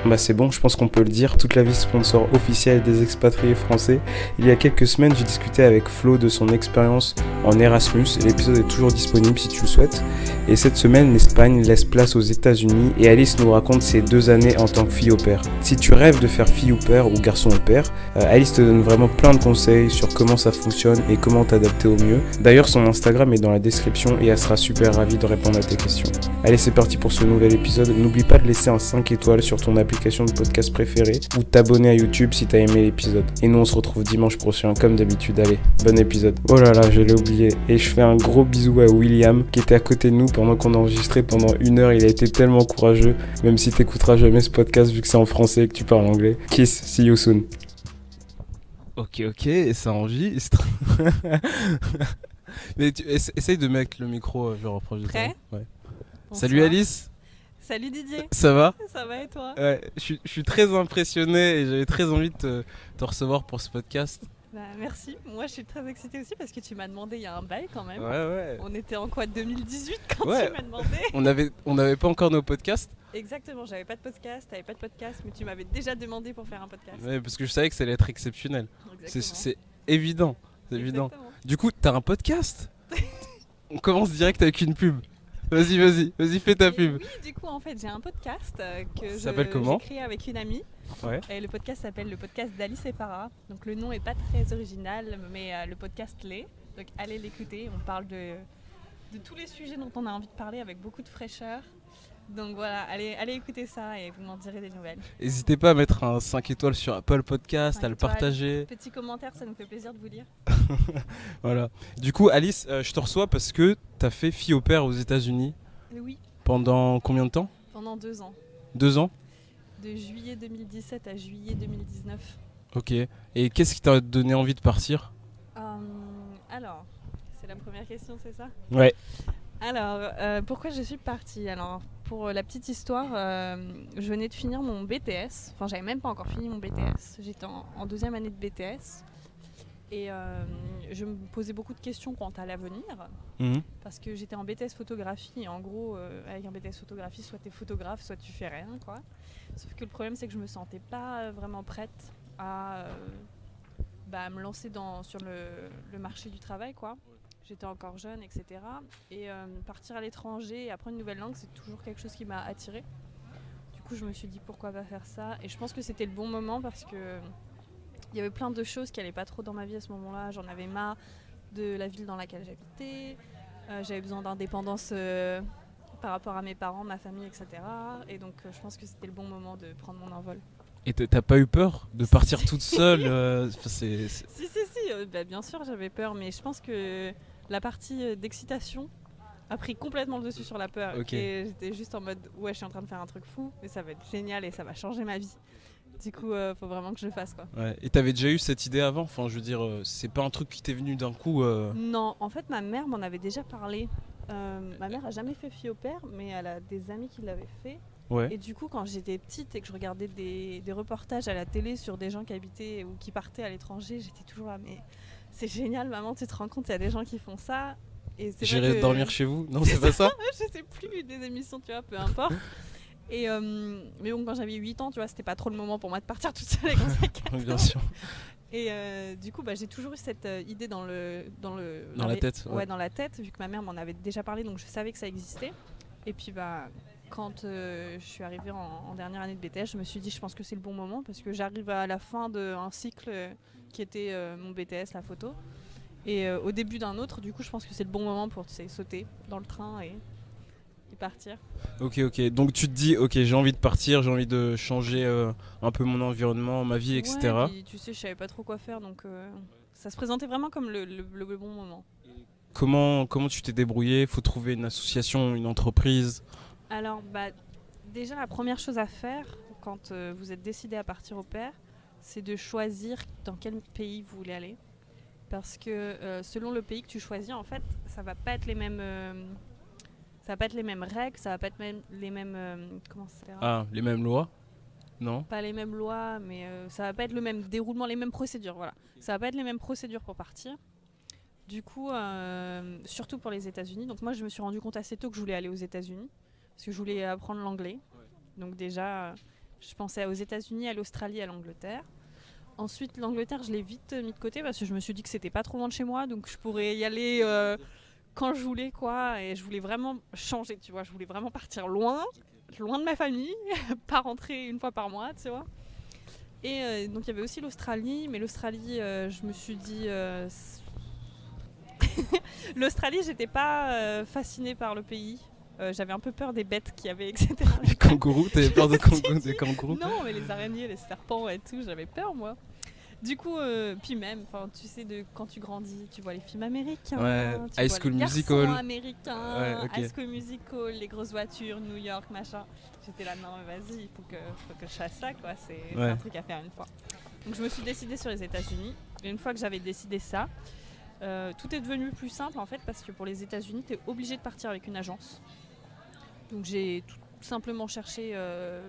Bah c'est bon, je pense qu'on peut le dire, toute la vie sponsor officielle des expatriés français. Il y a quelques semaines, j'ai discuté avec Flo de son expérience en Erasmus et l'épisode est toujours disponible si tu le souhaites. Et cette semaine, l'Espagne laisse place aux États-Unis et Alice nous raconte ses 2 années en tant que fille au pair. Si tu rêves de faire fille au pair ou garçon au pair, Alice te donne vraiment plein de conseils sur comment ça fonctionne et comment t'adapter au mieux. D'ailleurs, son Instagram est dans la description et elle sera super ravie de répondre à tes questions. Allez, c'est parti pour ce nouvel épisode. N'oublie pas de laisser un 5 étoiles sur ton application de podcast préférée ou t'abonner à YouTube si t'as aimé l'épisode. Et nous, on se retrouve dimanche prochain comme d'habitude. Allez, bon épisode. Oh là là, je l'ai oublié. Et je fais un gros bisou à William qui était à côté de nous pendant qu'on enregistrait pendant 1 heure. Il a été tellement courageux, même si t'écouteras jamais ce podcast vu que c'est en français et que tu parles anglais. Kiss, see you soon. Ok, ça enregistre. Mais essaye de mettre le micro, je reprends juste. Prêt ? Ouais. Bonsoir. Salut Alice, Salut Didier. ça va ? Ça va et toi ? Ouais, je suis très impressionné et j'avais très envie de te recevoir pour ce podcast. Bah, merci. Moi, je suis très excitée aussi parce que tu m'as demandé il y a un bail quand même. Ouais. On était en quoi, 2018 quand Ouais. tu m'as demandé ? On n'avait pas encore nos podcasts. Exactement, j'avais pas de podcast, t'avais pas de podcast, mais tu m'avais déjà demandé pour faire un podcast. Ouais, parce que je savais que ça allait être exceptionnel. Exactement. C'est évident. C'est évident. Exactement. Du coup, t'as un podcast ? On commence direct avec une pub. Vas-y, fais ta Et pub. oui, du coup, en fait, j'ai un podcast que Ça s'appelle comment ? j'ai créé avec une amie. Ouais. Et le podcast s'appelle le podcast d'Alice et Farah. Donc le nom est pas très original, mais le podcast l'est. Donc allez l'écouter. On parle de tous les sujets dont on a envie de parler avec beaucoup de fraîcheur. Donc voilà, allez écouter ça et vous m'en direz des nouvelles. N'hésitez pas à mettre un 5 étoiles sur Apple Podcast, 5 à le étoiles. partager. Petit commentaire, ça nous fait plaisir de vous lire. Voilà. Du coup, Alice, je te reçois parce que t'as fait fille au pair aux États-Unis Oui, pendant combien de temps ? pendant 2 ans. 2 ans ? De juillet 2017 à juillet 2019. Ok. Et qu'est-ce qui t'a donné envie de partir ? Alors, c'est la première question, c'est ça ? Ouais. Alors, pourquoi je suis partie ? Alors, pour la petite histoire, je venais de finir mon BTS. Enfin, j'avais même pas encore fini mon BTS. J'étais en 2e année de BTS. Et je me posais beaucoup de questions quant à l'avenir. Parce que j'étais en BTS photographie. Et en gros, avec un BTS photographie, soit tu es photographe, soit tu fais rien, quoi. Sauf que le problème, c'est que je me sentais pas vraiment prête à me lancer sur le marché du travail, quoi. J'étais encore jeune, etc. Et partir à l'étranger et apprendre une nouvelle langue, c'est toujours quelque chose qui m'a attirée. Du coup, je me suis dit pourquoi pas faire ça. Et je pense que c'était le bon moment parce que il y avait plein de choses qui allaient pas trop dans ma vie à ce moment-là. J'en avais marre de la ville dans laquelle j'habitais. J'avais besoin d'indépendance par rapport à mes parents, ma famille, etc. Et donc, je pense que c'était le bon moment de prendre mon envol. Et t'as pas eu peur de partir toute seule c'est... Si, bien sûr, j'avais peur, mais je pense que la partie d'excitation a pris complètement le dessus sur la peur. Ok. Et j'étais juste en mode, ouais, je suis en train de faire un truc fou, mais ça va être génial et ça va changer ma vie. Du coup, faut vraiment que je le fasse, quoi. Ouais. Et t'avais déjà eu cette idée avant ? Enfin, je veux dire, c'est pas un truc qui t'est venu d'un coup Non, en fait, ma mère m'en avait déjà parlé. Ma mère a jamais fait fille au père, mais elle a des amis qui l'avaient fait. Ouais. Et du coup, quand j'étais petite et que je regardais des reportages à la télé sur des gens qui habitaient ou qui partaient à l'étranger, j'étais toujours là, mais c'est génial, maman, tu te rends compte, il y a des gens qui font ça. Et c'est J'irai vrai que... dormir chez vous ? Non, c'est pas ça ? Je sais plus, des émissions, tu vois, peu importe. Et mais bon, quand j'avais 8 ans, tu vois, c'était pas trop le moment pour moi de partir toute seule avec mon sac à dos. Bien sûr. Et du coup, j'ai toujours eu cette idée dans la tête. Ouais, dans la tête, vu que ma mère m'en avait déjà parlé, donc je savais que ça existait. Et puis, quand je suis arrivée en dernière année de BTS, je me suis dit, je pense que c'est le bon moment parce que j'arrive à la fin d'un cycle qui était mon BTS, la photo. Et au début d'un autre, du coup, je pense que c'est le bon moment pour sauter dans le train et partir. Ok. Donc tu te dis, ok, j'ai envie de partir, j'ai envie de changer un peu mon environnement, ma vie, etc. Ouais, puis, tu sais, je savais pas trop quoi faire, donc ça se présentait vraiment comme le bon moment. Comment tu t'es débrouillé ? Faut trouver une association, une entreprise ? Alors, déjà, la première chose à faire quand vous êtes décidé à partir au pair, c'est de choisir dans quel pays vous voulez aller. Parce que selon le pays que tu choisis, en fait, ça va pas être les mêmes règles, ça va pas être les mêmes comment ça s'appelle ? Ah, les mêmes lois ? Non ? Pas les mêmes lois, mais ça va pas être le même déroulement, les mêmes procédures, voilà. Ça va pas être les mêmes procédures pour partir. Du coup, surtout pour les États-Unis. Donc moi, je me suis rendu compte assez tôt que je voulais aller aux États-Unis parce que je voulais apprendre l'anglais. Donc déjà, Je pensais aux États-Unis, à l'Australie, à l'Angleterre. Ensuite, l'Angleterre, je l'ai vite mis de côté parce que je me suis dit que c'était pas trop loin de chez moi, donc je pourrais y aller quand je voulais, quoi. Et je voulais vraiment changer, tu vois. Je voulais vraiment partir loin de ma famille, pas rentrer une fois par mois, tu vois. Et donc il y avait aussi l'Australie, mais l'Australie, je me suis dit... L'Australie, j'étais pas fascinée par le pays. J'avais un peu peur des bêtes qu'il y avait, etc. Les kangourous, t'avais peur des kangourous? Non, mais les araignées, les serpents et tout, j'avais peur, moi. Du coup, puis même, tu sais, quand tu grandis, tu vois les films américains, Ouais, tu High vois School les Musical. garçons américains, Ouais, ok. High School Musical, les grosses voitures, New York, machin. J'étais là, non, mais vas-y, il faut que je fasse ça, quoi. C'est un truc à faire une fois. Donc je me suis décidée sur les États-Unis. Et une fois que j'avais décidé ça, tout est devenu plus simple en fait, parce que pour les États-Unis, tu es obligé de partir avec une agence. Donc j'ai tout simplement cherché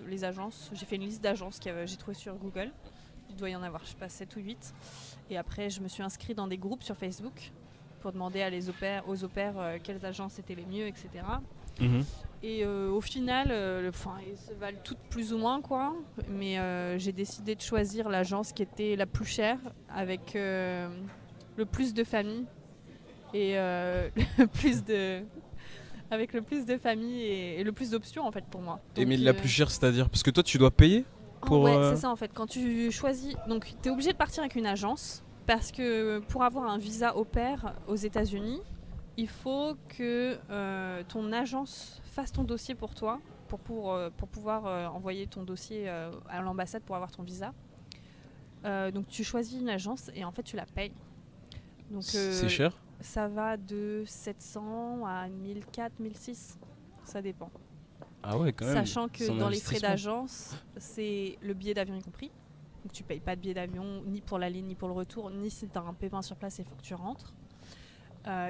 les agences. J'ai fait une liste d'agences que j'ai trouvées sur Google. Il doit y en avoir, je sais pas, 7 ou 8. Et après, je me suis inscrite dans des groupes sur Facebook pour demander aux au pairs quelles agences étaient les mieux, etc. Et au final, elles se valent toutes plus ou moins, quoi. Mais j'ai décidé de choisir l'agence qui était la plus chère, avec le plus de familles. Et avec le plus de familles et le plus d'options, en fait, pour moi. Et Donc, mais la plus chère, c'est-à-dire? Parce que toi, tu dois payer pour... Ouais, c'est ça en fait. Quand tu choisis, donc tu es obligé de partir avec une agence parce que pour avoir un visa au pair aux États-Unis, il faut que ton agence fasse ton dossier pour toi pour pouvoir envoyer ton dossier à l'ambassade pour avoir ton visa. Donc tu choisis une agence et en fait tu la payes. Donc c'est cher? Ça va de 700 à 1004, 1006, ça dépend. Ah ouais, quand même. Sachant que dans les frais d'agence, c'est le billet d'avion y compris. Donc tu payes pas de billet d'avion ni pour l'aller ni pour le retour, ni si tu as un pépin sur place, il faut que tu rentres.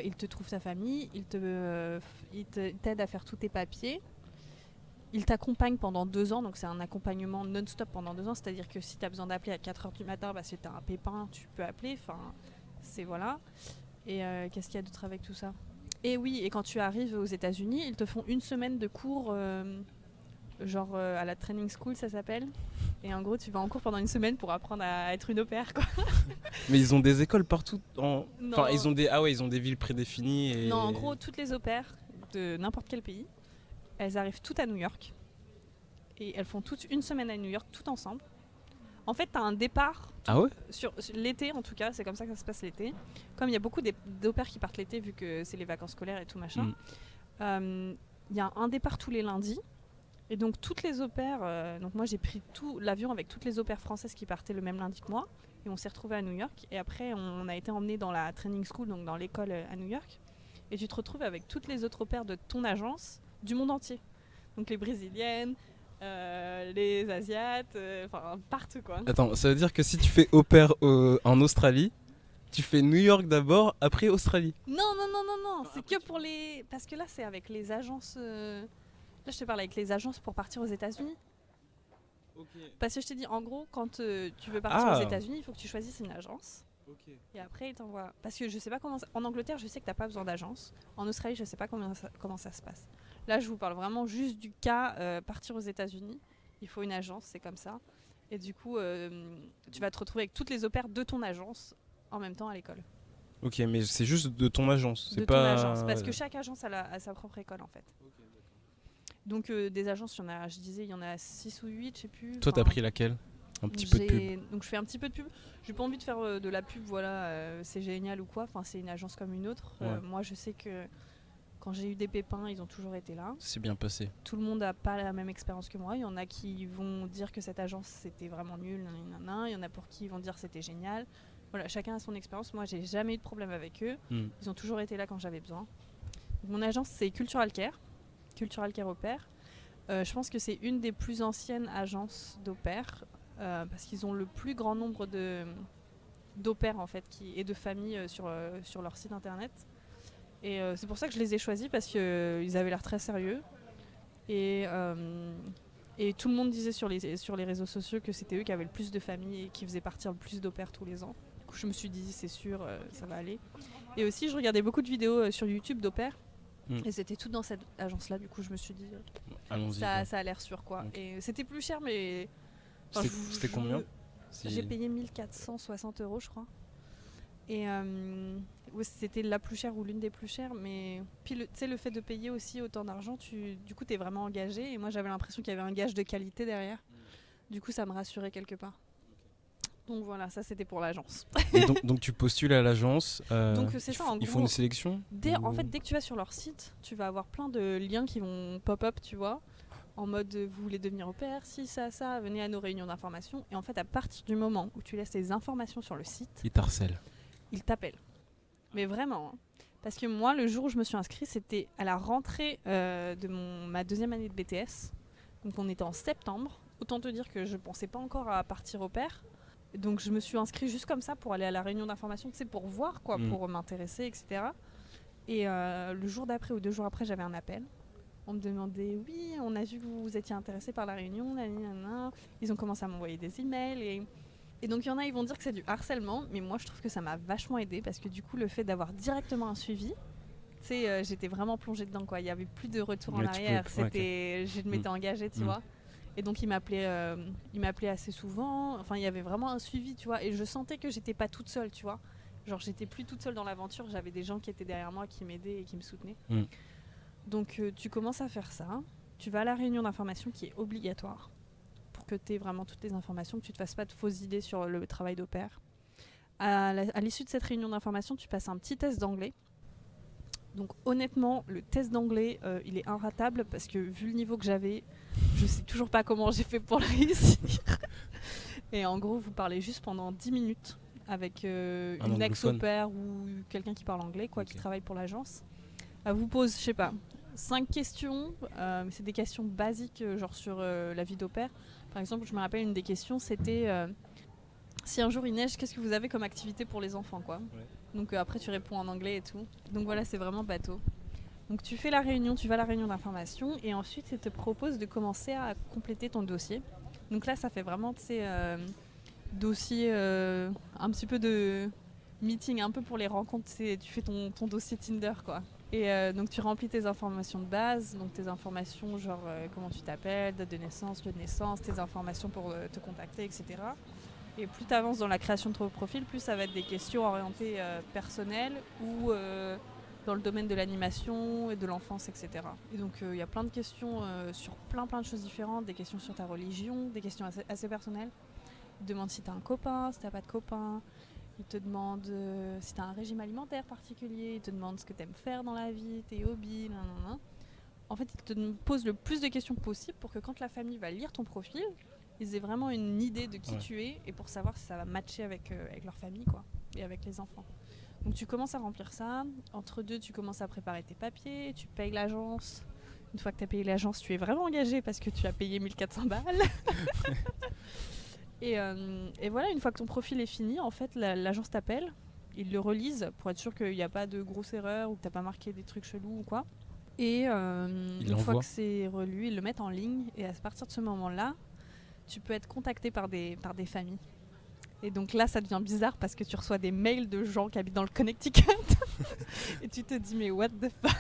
Il te trouve ta famille, il t'aide à faire tous tes papiers. Il t'accompagne pendant 2 ans, donc c'est un accompagnement non-stop pendant 2 ans. C'est-à-dire que si tu as besoin d'appeler à 4h du matin parce que tu as un pépin, tu peux appeler. Enfin, c'est voilà. Et qu'est-ce qu'il y a d'autre avec tout ça ? Et oui, et quand tu arrives aux États-Unis, ils te font 1 semaine de cours, à la training school, ça s'appelle. Et en gros, tu vas en cours pendant 1 semaine pour apprendre à être une au pair, quoi. Mais ils ont des écoles partout Non. Enfin, ils ont des villes prédéfinies et... Non, en gros, toutes les au pairs de n'importe quel pays, elles arrivent toutes à New York. Et elles font toutes 1 semaine à New York, toutes ensemble. En fait, tu as un départ. Ah ouais ? Sur l'été, en tout cas, c'est comme ça que ça se passe l'été. Comme il y a beaucoup d'au pairs qui partent l'été, vu que c'est les vacances scolaires et tout machin, y a un départ tous les lundis. Et donc, toutes les au pairs, donc moi j'ai pris l'avion avec toutes les au pairs françaises qui partaient le même lundi que moi. Et on s'est retrouvés à New York. Et après, on a été emmenés dans la training school, donc dans l'école à New York. Et tu te retrouves avec toutes les autres au pairs de ton agence du monde entier. Donc les brésiliennes, les asiates, partout, quoi. Attends, ça veut dire que si tu fais au pair en Australie, tu fais New York d'abord, après Australie? Non, c'est que pour les... Parce que là, c'est avec les agences... Là, je te parle avec les agences pour partir aux États-Unis. Okay. Parce que je t'ai dit, en gros, quand tu veux partir aux États-Unis, il faut que tu choisisses une agence. Okay. Et après, ils t'envoient... Parce que je sais pas comment... En Angleterre, je sais que t'as pas besoin d'agence. En Australie, je sais pas comment ça se passe. Là, je vous parle vraiment juste du cas partir aux États-Unis. Il faut une agence, c'est comme ça. Et du coup, tu vas te retrouver avec toutes les au pairs de ton agence en même temps à l'école. Ok, mais c'est juste de ton agence, c'est de pas... ton agence, parce que chaque agence a sa propre école, en fait. Okay, donc des agences, il y en a 6 ou 8, je sais plus. Toi, t'as pris laquelle ? Un petit peu de pub. Donc je fais un petit peu de pub. J'ai pas envie de faire de la pub, c'est génial ou quoi. Enfin, c'est une agence comme une autre. Ouais. Moi, je sais que quand j'ai eu des pépins, ils ont toujours été là. C'est bien passé. Tout le monde n'a pas la même expérience que moi. Il y en a qui vont dire que cette agence, c'était vraiment nul. Il y en a pour qui ils vont dire que c'était génial. Voilà, chacun a son expérience. Moi, j'ai jamais eu de problème avec eux. Ils ont toujours été là quand j'avais besoin. Donc, mon agence, c'est Cultural Care au pair. Je pense que c'est une des plus anciennes agences d'au pair parce qu'ils ont le plus grand nombre d'au pair en fait, et de familles sur leur site internet. Et c'est pour ça que je les ai choisis parce qu'ils avaient l'air très sérieux. Et tout le monde disait sur les réseaux sociaux que c'était eux qui avaient le plus de familles et qui faisaient partir le plus d'au pair tous les ans. Du coup, je me suis dit, c'est sûr, ça va aller. Et aussi, je regardais beaucoup de vidéos sur YouTube d'au pair. Et c'était tout dans cette agence-là, du coup je me suis dit, Allons-y. ça a l'air sûr quoi. Ok. Et c'était plus cher, mais... C'était combien J'ai payé 1460 € je crois. Et ouais, c'était la plus chère ou l'une des plus chères, mais puis le fait de payer aussi autant d'argent, du coup t'es vraiment engagé, et moi j'avais l'impression qu'il y avait un gage de qualité derrière. Du coup ça me rassurait quelque part. Donc voilà, ça c'était pour l'agence. Et donc tu postules à l'agence. Donc c'est ça, en Ils font gros, une sélection en fait dès que tu vas sur leur site, tu vas avoir plein de liens qui vont pop-up, tu vois, en mode vous voulez devenir au pair, si ça, venez à nos réunions d'information. Et en fait à partir du moment où tu laisses tes informations sur le site, Ils t'harcèlent. ils t'appellent. Mais vraiment, hein. Parce que moi, le jour où je me suis inscrite, c'était à la rentrée de ma deuxième année de BTS. Donc on était en septembre. Autant te dire que je pensais pas encore à partir au pair. Donc je me suis inscrite juste comme ça pour aller à la réunion d'information, tu sais, pour voir, quoi, pour m'intéresser, etc. Et le jour d'après ou 2 jours après, j'avais un appel. On me demandait, oui, on a vu que vous étiez intéressé par la réunion, nanana. Ils ont commencé à m'envoyer des emails et donc il y en a, ils vont dire que c'est du harcèlement, mais moi je trouve que ça m'a vachement aidé parce que du coup le fait d'avoir directement un suivi, tu sais, j'étais vraiment plongée dedans quoi. Il y avait plus de retour en arrière. Je m'étais engagée, tu vois. Et donc il m'appelait assez souvent. Enfin il y avait vraiment un suivi, tu vois. Et je sentais que j'étais pas toute seule, tu vois. Genre j'étais plus toute seule dans l'aventure. J'avais des gens qui étaient derrière moi, qui m'aidaient et qui me soutenaient. Donc tu commences à faire ça. Tu vas à la réunion d'information qui est obligatoire. Pour que tu aies vraiment toutes les informations, que tu ne te fasses pas de fausses idées sur le travail d'au pair. À l'issue de cette réunion d'information, tu passes un petit test d'anglais. Donc honnêtement, le test d'anglais, il est inratable parce que vu le niveau que j'avais, je sais toujours pas comment j'ai fait pour le réussir. Et en gros, vous parlez juste pendant 10 minutes avec une ex-au pair ou quelqu'un qui parle anglais, quoi, qui travaille pour l'agence. Elle vous pose, je sais pas, 5 questions, c'est des questions basiques, genre sur la vie d'au pair. Par exemple, je me rappelle une des questions, c'était si un jour il neige, qu'est-ce que vous avez comme activité pour les enfants, quoi. Donc après tu réponds en anglais et tout. Donc voilà, c'est vraiment bateau. Donc tu fais la réunion, tu vas à la réunion d'information et ensuite ils te proposent de commencer à compléter ton dossier. Donc là ça fait vraiment, tu sais, dossier, un petit peu de meeting, un peu pour les rencontres, tu fais ton dossier Tinder, quoi. Et donc tu remplis tes informations de base, donc tes informations genre comment tu t'appelles, date de naissance, lieu de naissance, tes informations pour te contacter, etc. Et plus tu avances dans la création de ton profil, plus ça va être des questions orientées personnelles ou dans le domaine de l'animation et de l'enfance, etc. Et donc il y a plein de questions sur plein de choses différentes, des questions sur ta religion, des questions assez personnelles. Ils te demandent si tu as un copain, si tu n'as pas de copain. Ils te demandent si tu as un régime alimentaire particulier. Ils te demandent ce que tu aimes faire dans la vie, tes hobbies, nanana. En fait, ils te posent le plus de questions possible pour que quand la famille va lire ton profil, ils aient vraiment une idée de qui tu es et pour savoir si ça va matcher avec leur famille, quoi, et avec les enfants. Donc tu commences à remplir ça. Entre deux, tu commences à préparer tes papiers, tu payes l'agence. Une fois que tu as payé l'agence, tu es vraiment engagé parce que tu as payé 1400 balles. Et voilà, une fois que ton profil est fini, en fait, l'agence t'appelle, ils le relisent pour être sûr qu'il n'y a pas de grosses erreurs ou que tu n'as pas marqué des trucs chelous ou quoi. Et une fois que c'est relu, ils le mettent en ligne et à partir de ce moment-là, tu peux être contacté par des familles. Et donc là, ça devient bizarre parce que tu reçois des mails de gens qui habitent dans le Connecticut. Et tu te dis, mais what the fuck.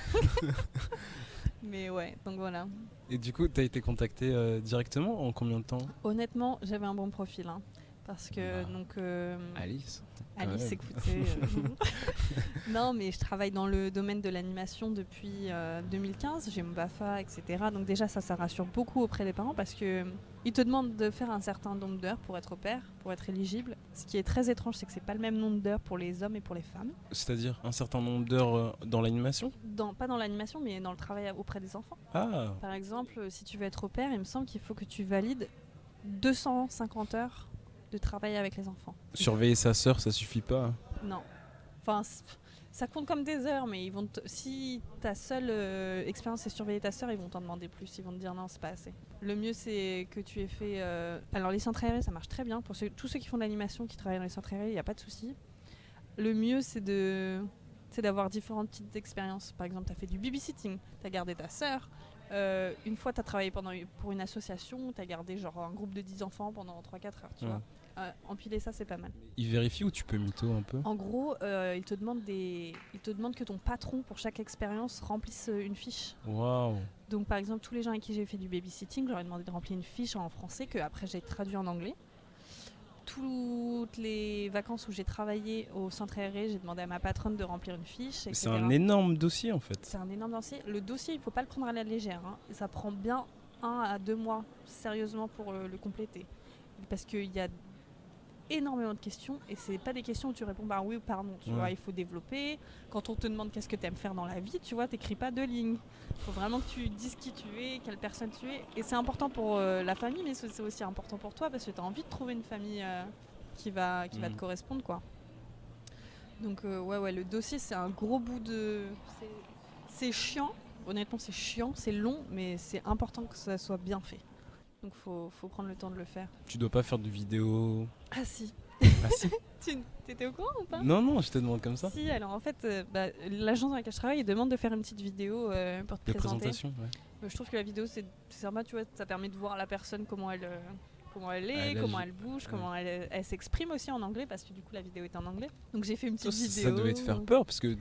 Mais ouais, donc voilà. Et du coup, tu as été contacté directement en combien de temps ? Honnêtement, j'avais un bon profil. Hein, parce que, donc... Alice, écoutez... non, mais je travaille dans le domaine de l'animation depuis 2015. J'ai mon BAFA, etc. Donc déjà, ça rassure beaucoup auprès des parents parce que ils te demandent de faire un certain nombre d'heures pour être au pair, pour être éligible. Ce qui est très étrange, c'est que c'est pas le même nombre d'heures pour les hommes et pour les femmes. C'est-à-dire un certain nombre d'heures dans l'animation ? Pas dans l'animation, mais dans le travail auprès des enfants. Ah. Par exemple, si tu veux être au pair, il me semble qu'il faut que tu valides 250 heures de travail avec les enfants. Surveiller sa sœur, ça suffit pas ? Non. Enfin, ça compte comme des heures, mais si ta seule expérience est surveiller ta sœur, ils vont t'en demander plus. Ils vont te dire non, c'est pas assez. Le mieux, c'est que tu aies fait... Alors, les centres aérés, ça marche très bien. Pour tous ceux qui font de l'animation, qui travaillent dans les centres aérés, il n'y a pas de souci. Le mieux, c'est d'avoir différentes petites expériences. Par exemple, tu as fait du babysitting, tu as gardé ta sœur, une fois, tu as travaillé pour une association, tu as gardé genre un groupe de 10 enfants pendant 3-4 heures, tu vois. Empiler ça, c'est pas mal. Il vérifie ou tu peux mytho un peu? En gros, il te demande que ton patron, pour chaque expérience, remplisse une fiche. Waouh. Donc, par exemple, tous les gens avec qui j'ai fait du babysitting, j'aurais demandé de remplir une fiche en français que après j'ai traduit en anglais. Toutes les vacances où j'ai travaillé au centre aéré, j'ai demandé à ma patronne de remplir une fiche, etc. C'est un énorme dossier en fait. C'est un énorme dossier. Le dossier, il ne faut pas le prendre à la légère. Hein. Ça prend bien 1 à 2 mois, sérieusement, pour le compléter. Parce qu'il y a énormément de questions et c'est pas des questions où tu réponds par oui ou par non. Tu vois, il faut développer. Quand on te demande qu'est-ce que tu aimes faire dans la vie, tu vois, t'écris pas 2 lignes. Il faut vraiment que tu dises qui tu es, quelle personne tu es. Et c'est important pour la famille, mais c'est aussi important pour toi parce que tu as envie de trouver une famille qui va te correspondre, quoi. Donc le dossier, c'est un gros bout de... C'est chiant. Honnêtement, c'est chiant, c'est long, mais c'est important que ça soit bien fait. Donc faut prendre le temps de le faire. Tu dois pas faire de vidéo? Ah si. Ah si. T'étais au courant ou pas? Non, je te demande comme ça. Si, alors en fait, l'agence dans laquelle je travaille, demande de faire une petite vidéo pour te présenter. Présentation, ouais. Je trouve que la vidéo, c'est sympa, tu vois, ça permet de voir la personne, comment elle est, comment elle bouge, comment elle s'exprime aussi en anglais, parce que du coup la vidéo est en anglais. Donc j'ai fait une petite vidéo. Ça devait te faire peur, parce que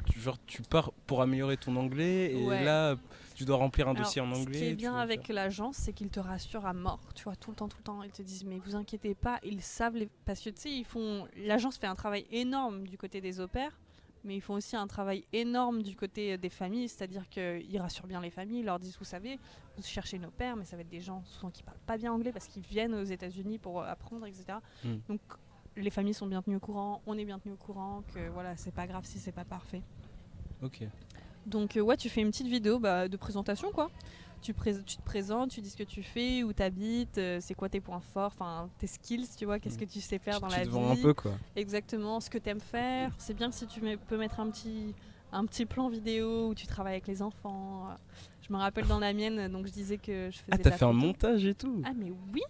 tu pars pour améliorer ton anglais, et là tu dois remplir un dossier en anglais. Ce qui est bien avec l'agence, c'est qu'ils te rassurent à mort, tu vois, tout le temps. Ils te disent, mais vous inquiétez pas, ils savent, parce que tu sais, l'agence fait un travail énorme du côté des au-pairs, mais ils font aussi un travail énorme du côté des familles, c'est-à-dire qu'ils rassurent bien les familles, ils leur disent, vous savez, vous cherchez une au-pair, mais ça va être des gens souvent qui parlent pas bien anglais parce qu'ils viennent aux États-Unis pour apprendre, etc. Donc les familles sont bien tenues au courant, on est bien tenues au courant, que voilà, c'est pas grave si c'est pas parfait. Ok. Donc tu fais une petite vidéo de présentation, quoi. Tu te présentes, tu dis ce que tu fais, où tu habites, c'est quoi tes points forts, enfin tes skills, tu vois, qu'est-ce que tu sais faire dans la vie. Tu te vends un peu, quoi. Exactement, ce que tu aimes faire. C'est bien si tu peux mettre un petit plan vidéo où tu travailles avec les enfants. Je me rappelle dans la mienne, donc je disais que je faisais Ah, t'as fait un montage et tout? Ah mais oui.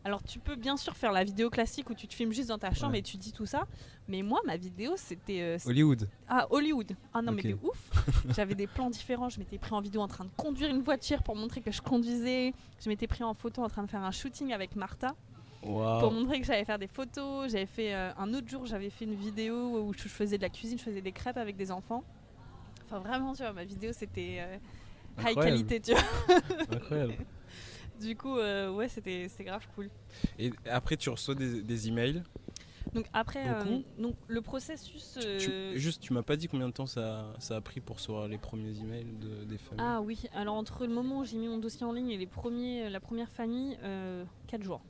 Alors tu peux bien sûr faire la vidéo classique où tu te filmes juste dans ta chambre et tu dis tout ça. Mais moi, ma vidéo, c'était... Hollywood. Ah, Hollywood. Ah non, Okay. mais de ouf. J'avais des plans différents. Je m'étais pris en vidéo en train de conduire une voiture pour montrer que je conduisais. Je m'étais pris en photo en train de faire un shooting avec Martha. Wow. Pour montrer que j'allais faire des photos. J'avais fait un autre jour, j'avais fait une vidéo où je faisais de la cuisine, je faisais des crêpes avec des enfants. Enfin vraiment, tu vois, ma vidéo, c'était high qualité, tu vois. Incroyable. Du coup, c'était grave cool. Et après, tu reçois des emails. Donc après, donc le processus... tu m'as pas dit combien de temps ça a pris pour recevoir les premiers emails des familles? Ah oui, alors entre le moment où j'ai mis mon dossier en ligne et la première famille, 4 jours.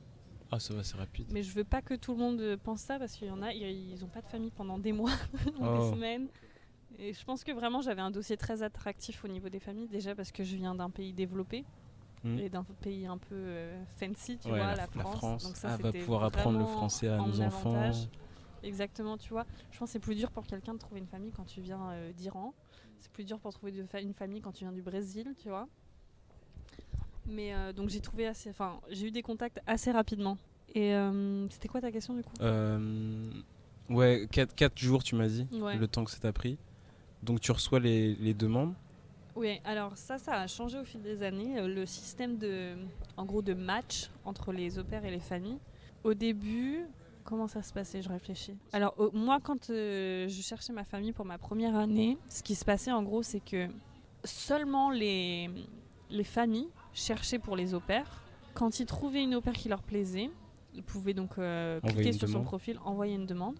Ah, ça va, c'est rapide. Mais je veux pas que tout le monde pense ça, parce qu'il y en a, ils ont pas de famille pendant des mois, des semaines. Et je pense que vraiment j'avais un dossier très attractif au niveau des familles, déjà parce que je viens d'un pays développé. Et d'un pays un peu fancy, tu vois, la France. Donc ça, va pouvoir apprendre le français à nos enfants. Exactement, tu vois. Je pense que c'est plus dur pour quelqu'un de trouver une famille quand tu viens d'Iran. C'est plus dur pour trouver une famille quand tu viens du Brésil, tu vois. Mais donc j'ai eu des contacts assez rapidement. Et c'était quoi ta question du coup? 4 jours tu m'as dit, le temps que ça t'a pris. Donc tu reçois les demandes. Oui, alors ça a changé au fil des années. Le système de match entre les au-pairs et les familles. Au début, comment ça se passait? Je réfléchis. Alors moi, quand je cherchais ma famille pour ma première année, ce qui se passait en gros, c'est que seulement les familles cherchaient pour les au-pairs. Quand ils trouvaient une au-pair qui leur plaisait, ils pouvaient donc cliquer sur son profil, envoyer une demande.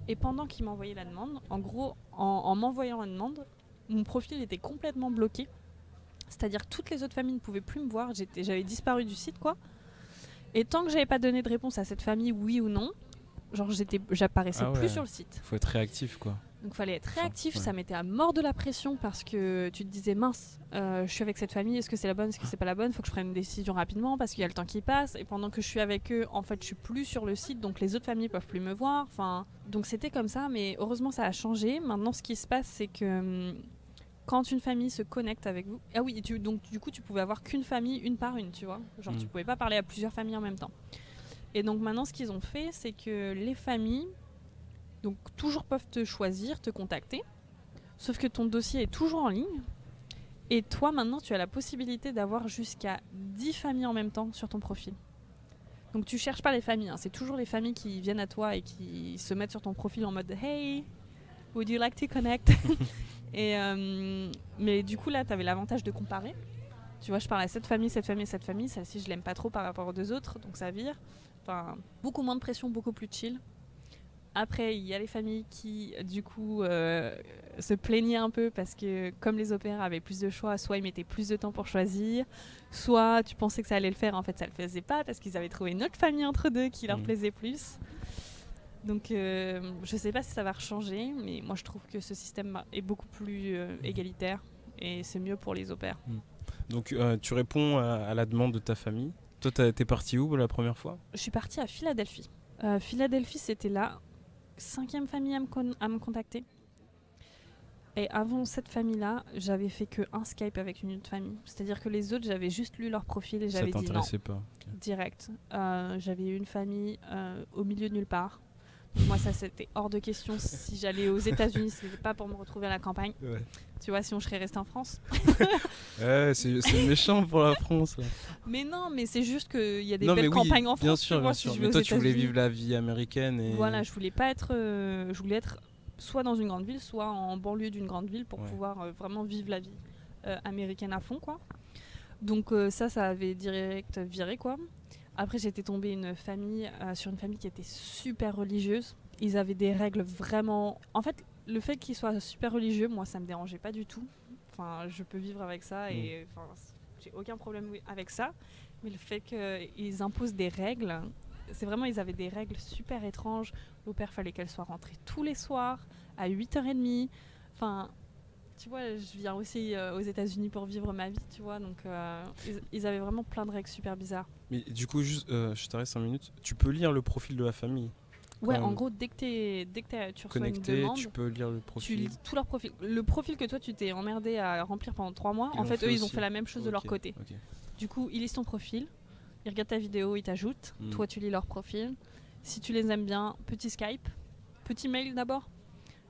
Et pendant qu'ils m'envoyaient la demande, en gros, en m'envoyant la demande, mon profil était complètement bloqué. C'est-à-dire que toutes les autres familles ne pouvaient plus me voir. J'avais disparu du site, quoi. Et tant que j'avais pas donné de réponse à cette famille, oui ou non, genre j'apparaissais plus sur le site. Faut être réactif, quoi. Donc fallait être réactif, ça mettait à mort de la pression parce que tu te disais mince, je suis avec cette famille, est-ce que c'est la bonne, est-ce que c'est pas la bonne, faut que je prenne une décision rapidement parce qu'il y a le temps qui passe et pendant que je suis avec eux, en fait je suis plus sur le site donc les autres familles peuvent plus me voir. Enfin, donc c'était comme ça, mais heureusement ça a changé. Maintenant ce qui se passe c'est que quand une famille se connecte avec vous, ah oui, donc du coup tu pouvais avoir qu'une famille une par une, tu vois, genre tu pouvais pas parler à plusieurs familles en même temps. Et donc maintenant ce qu'ils ont fait c'est que les familles donc toujours peuvent te choisir, te contacter, sauf que ton dossier est toujours en ligne Et toi, maintenant, tu as la possibilité d'avoir jusqu'à 10 familles en même temps sur ton profil. Donc tu cherches pas les familles, c'est toujours les familles qui viennent à toi et qui se mettent sur ton profil en mode « Hey, would you like to connect ?» Mais du coup, là, tu avais l'avantage de comparer. Tu vois, je parle à cette famille, cette famille, cette famille. Celle-ci, je l'aime pas trop par rapport aux deux autres, donc ça vire. Enfin, beaucoup moins de pression, beaucoup plus chill. Après, il y a les familles qui, du coup, se plaignaient un peu parce que, comme les au pairs avaient plus de choix, soit ils mettaient plus de temps pour choisir, soit tu pensais que ça allait le faire, en fait, ça le faisait pas parce qu'ils avaient trouvé une autre famille entre deux qui leur plaisait plus. Donc, je sais pas si ça va changer, mais moi, je trouve que ce système est beaucoup plus égalitaire et c'est mieux pour les au pairs. Donc, tu réponds à la demande de ta famille. Toi, t'es partie où la première fois ? Je suis partie à Philadelphie. Philadelphie, c'était la 5e famille à me contacter. Et avant cette famille-là, j'avais fait qu'un Skype avec une autre famille. C'est-à-dire que les autres, j'avais juste lu leur profil et j'avais dit non. Ça t'intéressait pas ? Okay. Direct. J'avais eu une famille au milieu de nulle part. Moi, ça, c'était hors de question. Si j'allais aux États-Unis, c'était pas pour me retrouver à la campagne. Ouais. Tu vois, sinon je serais restée en France. Ouais, c'est méchant pour la France. Là. Mais non, mais c'est juste qu'il y a des belles campagnes en France. Bien sûr, bien sûr. Si mais toi, tu voulais vivre la vie américaine. Et... Voilà, je voulais pas être. Je voulais être soit dans une grande ville, soit en banlieue d'une grande ville pour pouvoir vraiment vivre la vie américaine à fond, quoi. Donc ça avait direct viré, quoi. Après, j'étais tombée sur une famille qui était super religieuse. Ils avaient des règles vraiment... En fait, le fait qu'ils soient super religieux, moi, ça me dérangeait pas du tout. Enfin, je peux vivre avec ça et j'ai aucun problème avec ça. Mais le fait qu'ils imposent des règles, c'est vraiment... Ils avaient des règles super étranges. Au père, fallait qu'elle soit rentrée tous les soirs à 8h30. Enfin... Tu vois, je viens aussi aux États-Unis pour vivre ma vie, tu vois, donc ils avaient vraiment plein de règles super bizarres. Mais du coup, juste, je t'arrête 5 minutes, tu peux lire le profil de la famille ? Ouais, en gros, dès que tu reçois connecté, une demande, tu peux lire le profil. Tu lis tout leur profil. Le profil que toi, tu t'es emmerdé à remplir pendant 3 mois, en fait, eux, ils ont fait la même chose de leur côté. Du coup, ils lisent ton profil, ils regardent ta vidéo, ils t'ajoutent, toi, tu lis leur profil. Si tu les aimes bien, petit Skype, petit mail d'abord.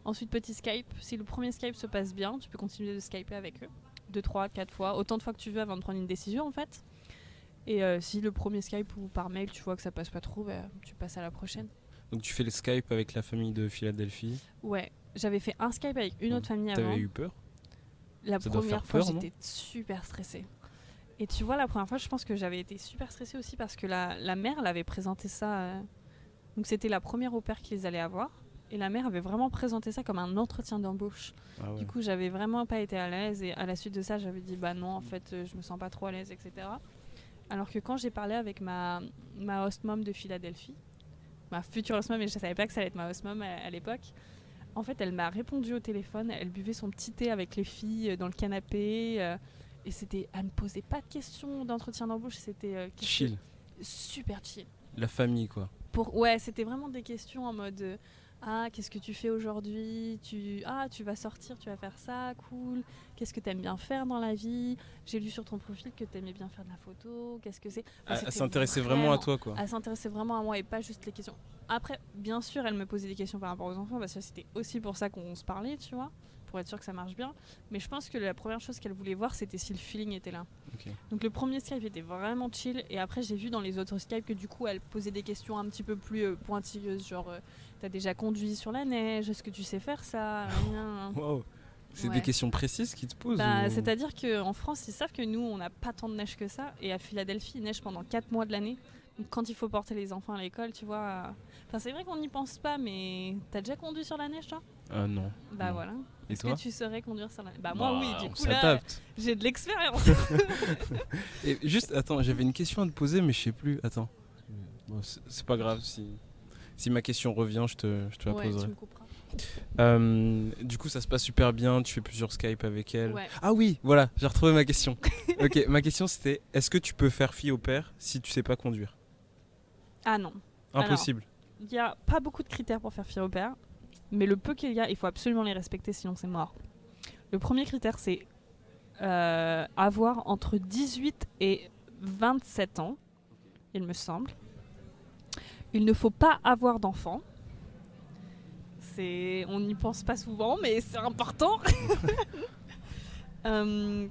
Ensuite, petit Skype. Si le premier Skype se passe bien, tu peux continuer de Skyper avec eux. 2, 3, 4 fois. Autant de fois que tu veux avant de prendre une décision, en fait. Et si le premier Skype ou par mail, tu vois que ça passe pas trop, tu passes à la prochaine. Donc tu fais le Skype avec la famille de Philadelphie ? Ouais. J'avais fait un Skype avec une autre famille avant. T'avais eu peur ? La première fois, j'étais super stressée. Et tu vois, la première fois, je pense que j'avais été super stressée aussi parce que la mère, elle avait présenté ça. Donc c'était la première au pair qu'ils allaient avoir. Et la mère avait vraiment présenté ça comme un entretien d'embauche. Ah ouais. Du coup, j'avais vraiment pas été à l'aise. Et à la suite de ça, j'avais dit bah non, en fait, je me sens pas trop à l'aise, etc. Alors que quand j'ai parlé avec ma host mom de Philadelphie, ma future host mom, mais je savais pas que ça allait être ma host mom à l'époque, en fait, elle m'a répondu au téléphone. Elle buvait son petit thé avec les filles dans le canapé. Et elle me posait pas de questions d'entretien d'embauche. C'était chill. Super chill. La famille, quoi. Ouais, c'était vraiment des questions en mode... Ah, qu'est-ce que tu fais aujourd'hui ? Tu vas sortir, tu vas faire ça, cool. Qu'est-ce que tu aimes bien faire dans la vie ? J'ai lu sur ton profil que tu aimais bien faire de la photo. Qu'est-ce que c'est ? Elle s'intéressait vraiment à toi, quoi. Elle s'intéressait vraiment à moi et pas juste les questions. Après, bien sûr, elle me posait des questions par rapport aux enfants parce que c'était aussi pour ça qu'on se parlait, tu vois, pour être sûr que ça marche bien. Mais je pense que la première chose qu'elle voulait voir, c'était si le feeling était là. Okay. Donc le premier Skype était vraiment chill et après j'ai vu dans les autres Skype que du coup elle posait des questions un petit peu plus pointilleuses, genre t'as déjà conduit sur la neige, est-ce que tu sais faire ça ? Wow. C'est des questions précises qu'ils te posent C'est-à-dire qu'en France, ils savent que nous, on n'a pas tant de neige que ça. Et à Philadelphie, il neige pendant 4 mois de l'année. Donc quand il faut porter les enfants à l'école, tu vois... Enfin, c'est vrai qu'on n'y pense pas, mais t'as déjà conduit sur la neige, toi ? Non. Bah non. Voilà. Et est-ce toi ? que tu saurais conduire sur la neige ? Bah moi, oui, du coup, là, t'apte. j'ai de l'expérience. Et juste, attends, j'avais une question à te poser, mais je sais plus. Attends. Bon, c'est pas grave, si ma question revient, je te la poserai. Tu me couperas. Du coup, ça se passe super bien. Tu fais plusieurs Skype avec elle. Ouais. Ah oui, voilà, j'ai retrouvé ma question. Ok, ma question c'était est-ce que tu peux faire fille au père si tu sais pas conduire ? Ah non. Impossible. Il n'y a pas beaucoup de critères pour faire fille au père, mais le peu qu'il y a, il faut absolument les respecter, sinon c'est mort. Le premier critère, c'est avoir entre 18 et 27 ans, il me semble. Il ne faut pas avoir d'enfants. On n'y pense pas souvent, mais c'est important.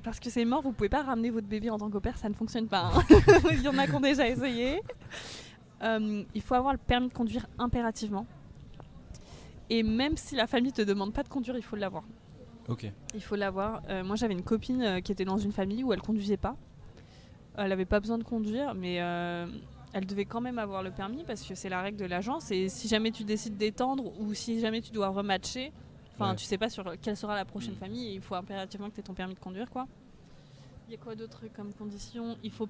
Parce que c'est mort, vous pouvez pas ramener votre bébé en tant qu'au pair, ça ne fonctionne pas. Hein. Il y en a qui ont déjà essayé. Il faut avoir le permis de conduire impérativement. Et même si la famille te demande pas de conduire, il faut l'avoir. Ok. Il faut l'avoir. Moi, j'avais une copine qui était dans une famille où elle conduisait pas. Elle avait pas besoin de conduire, mais elle devait quand même avoir le permis parce que c'est la règle de l'agence. Et si jamais tu décides d'étendre ou si jamais tu dois rematcher, tu sais pas sur quelle sera la prochaine famille, il faut impérativement que tu aies ton permis de conduire, quoi. Il y a quoi d'autre comme condition ? Il faut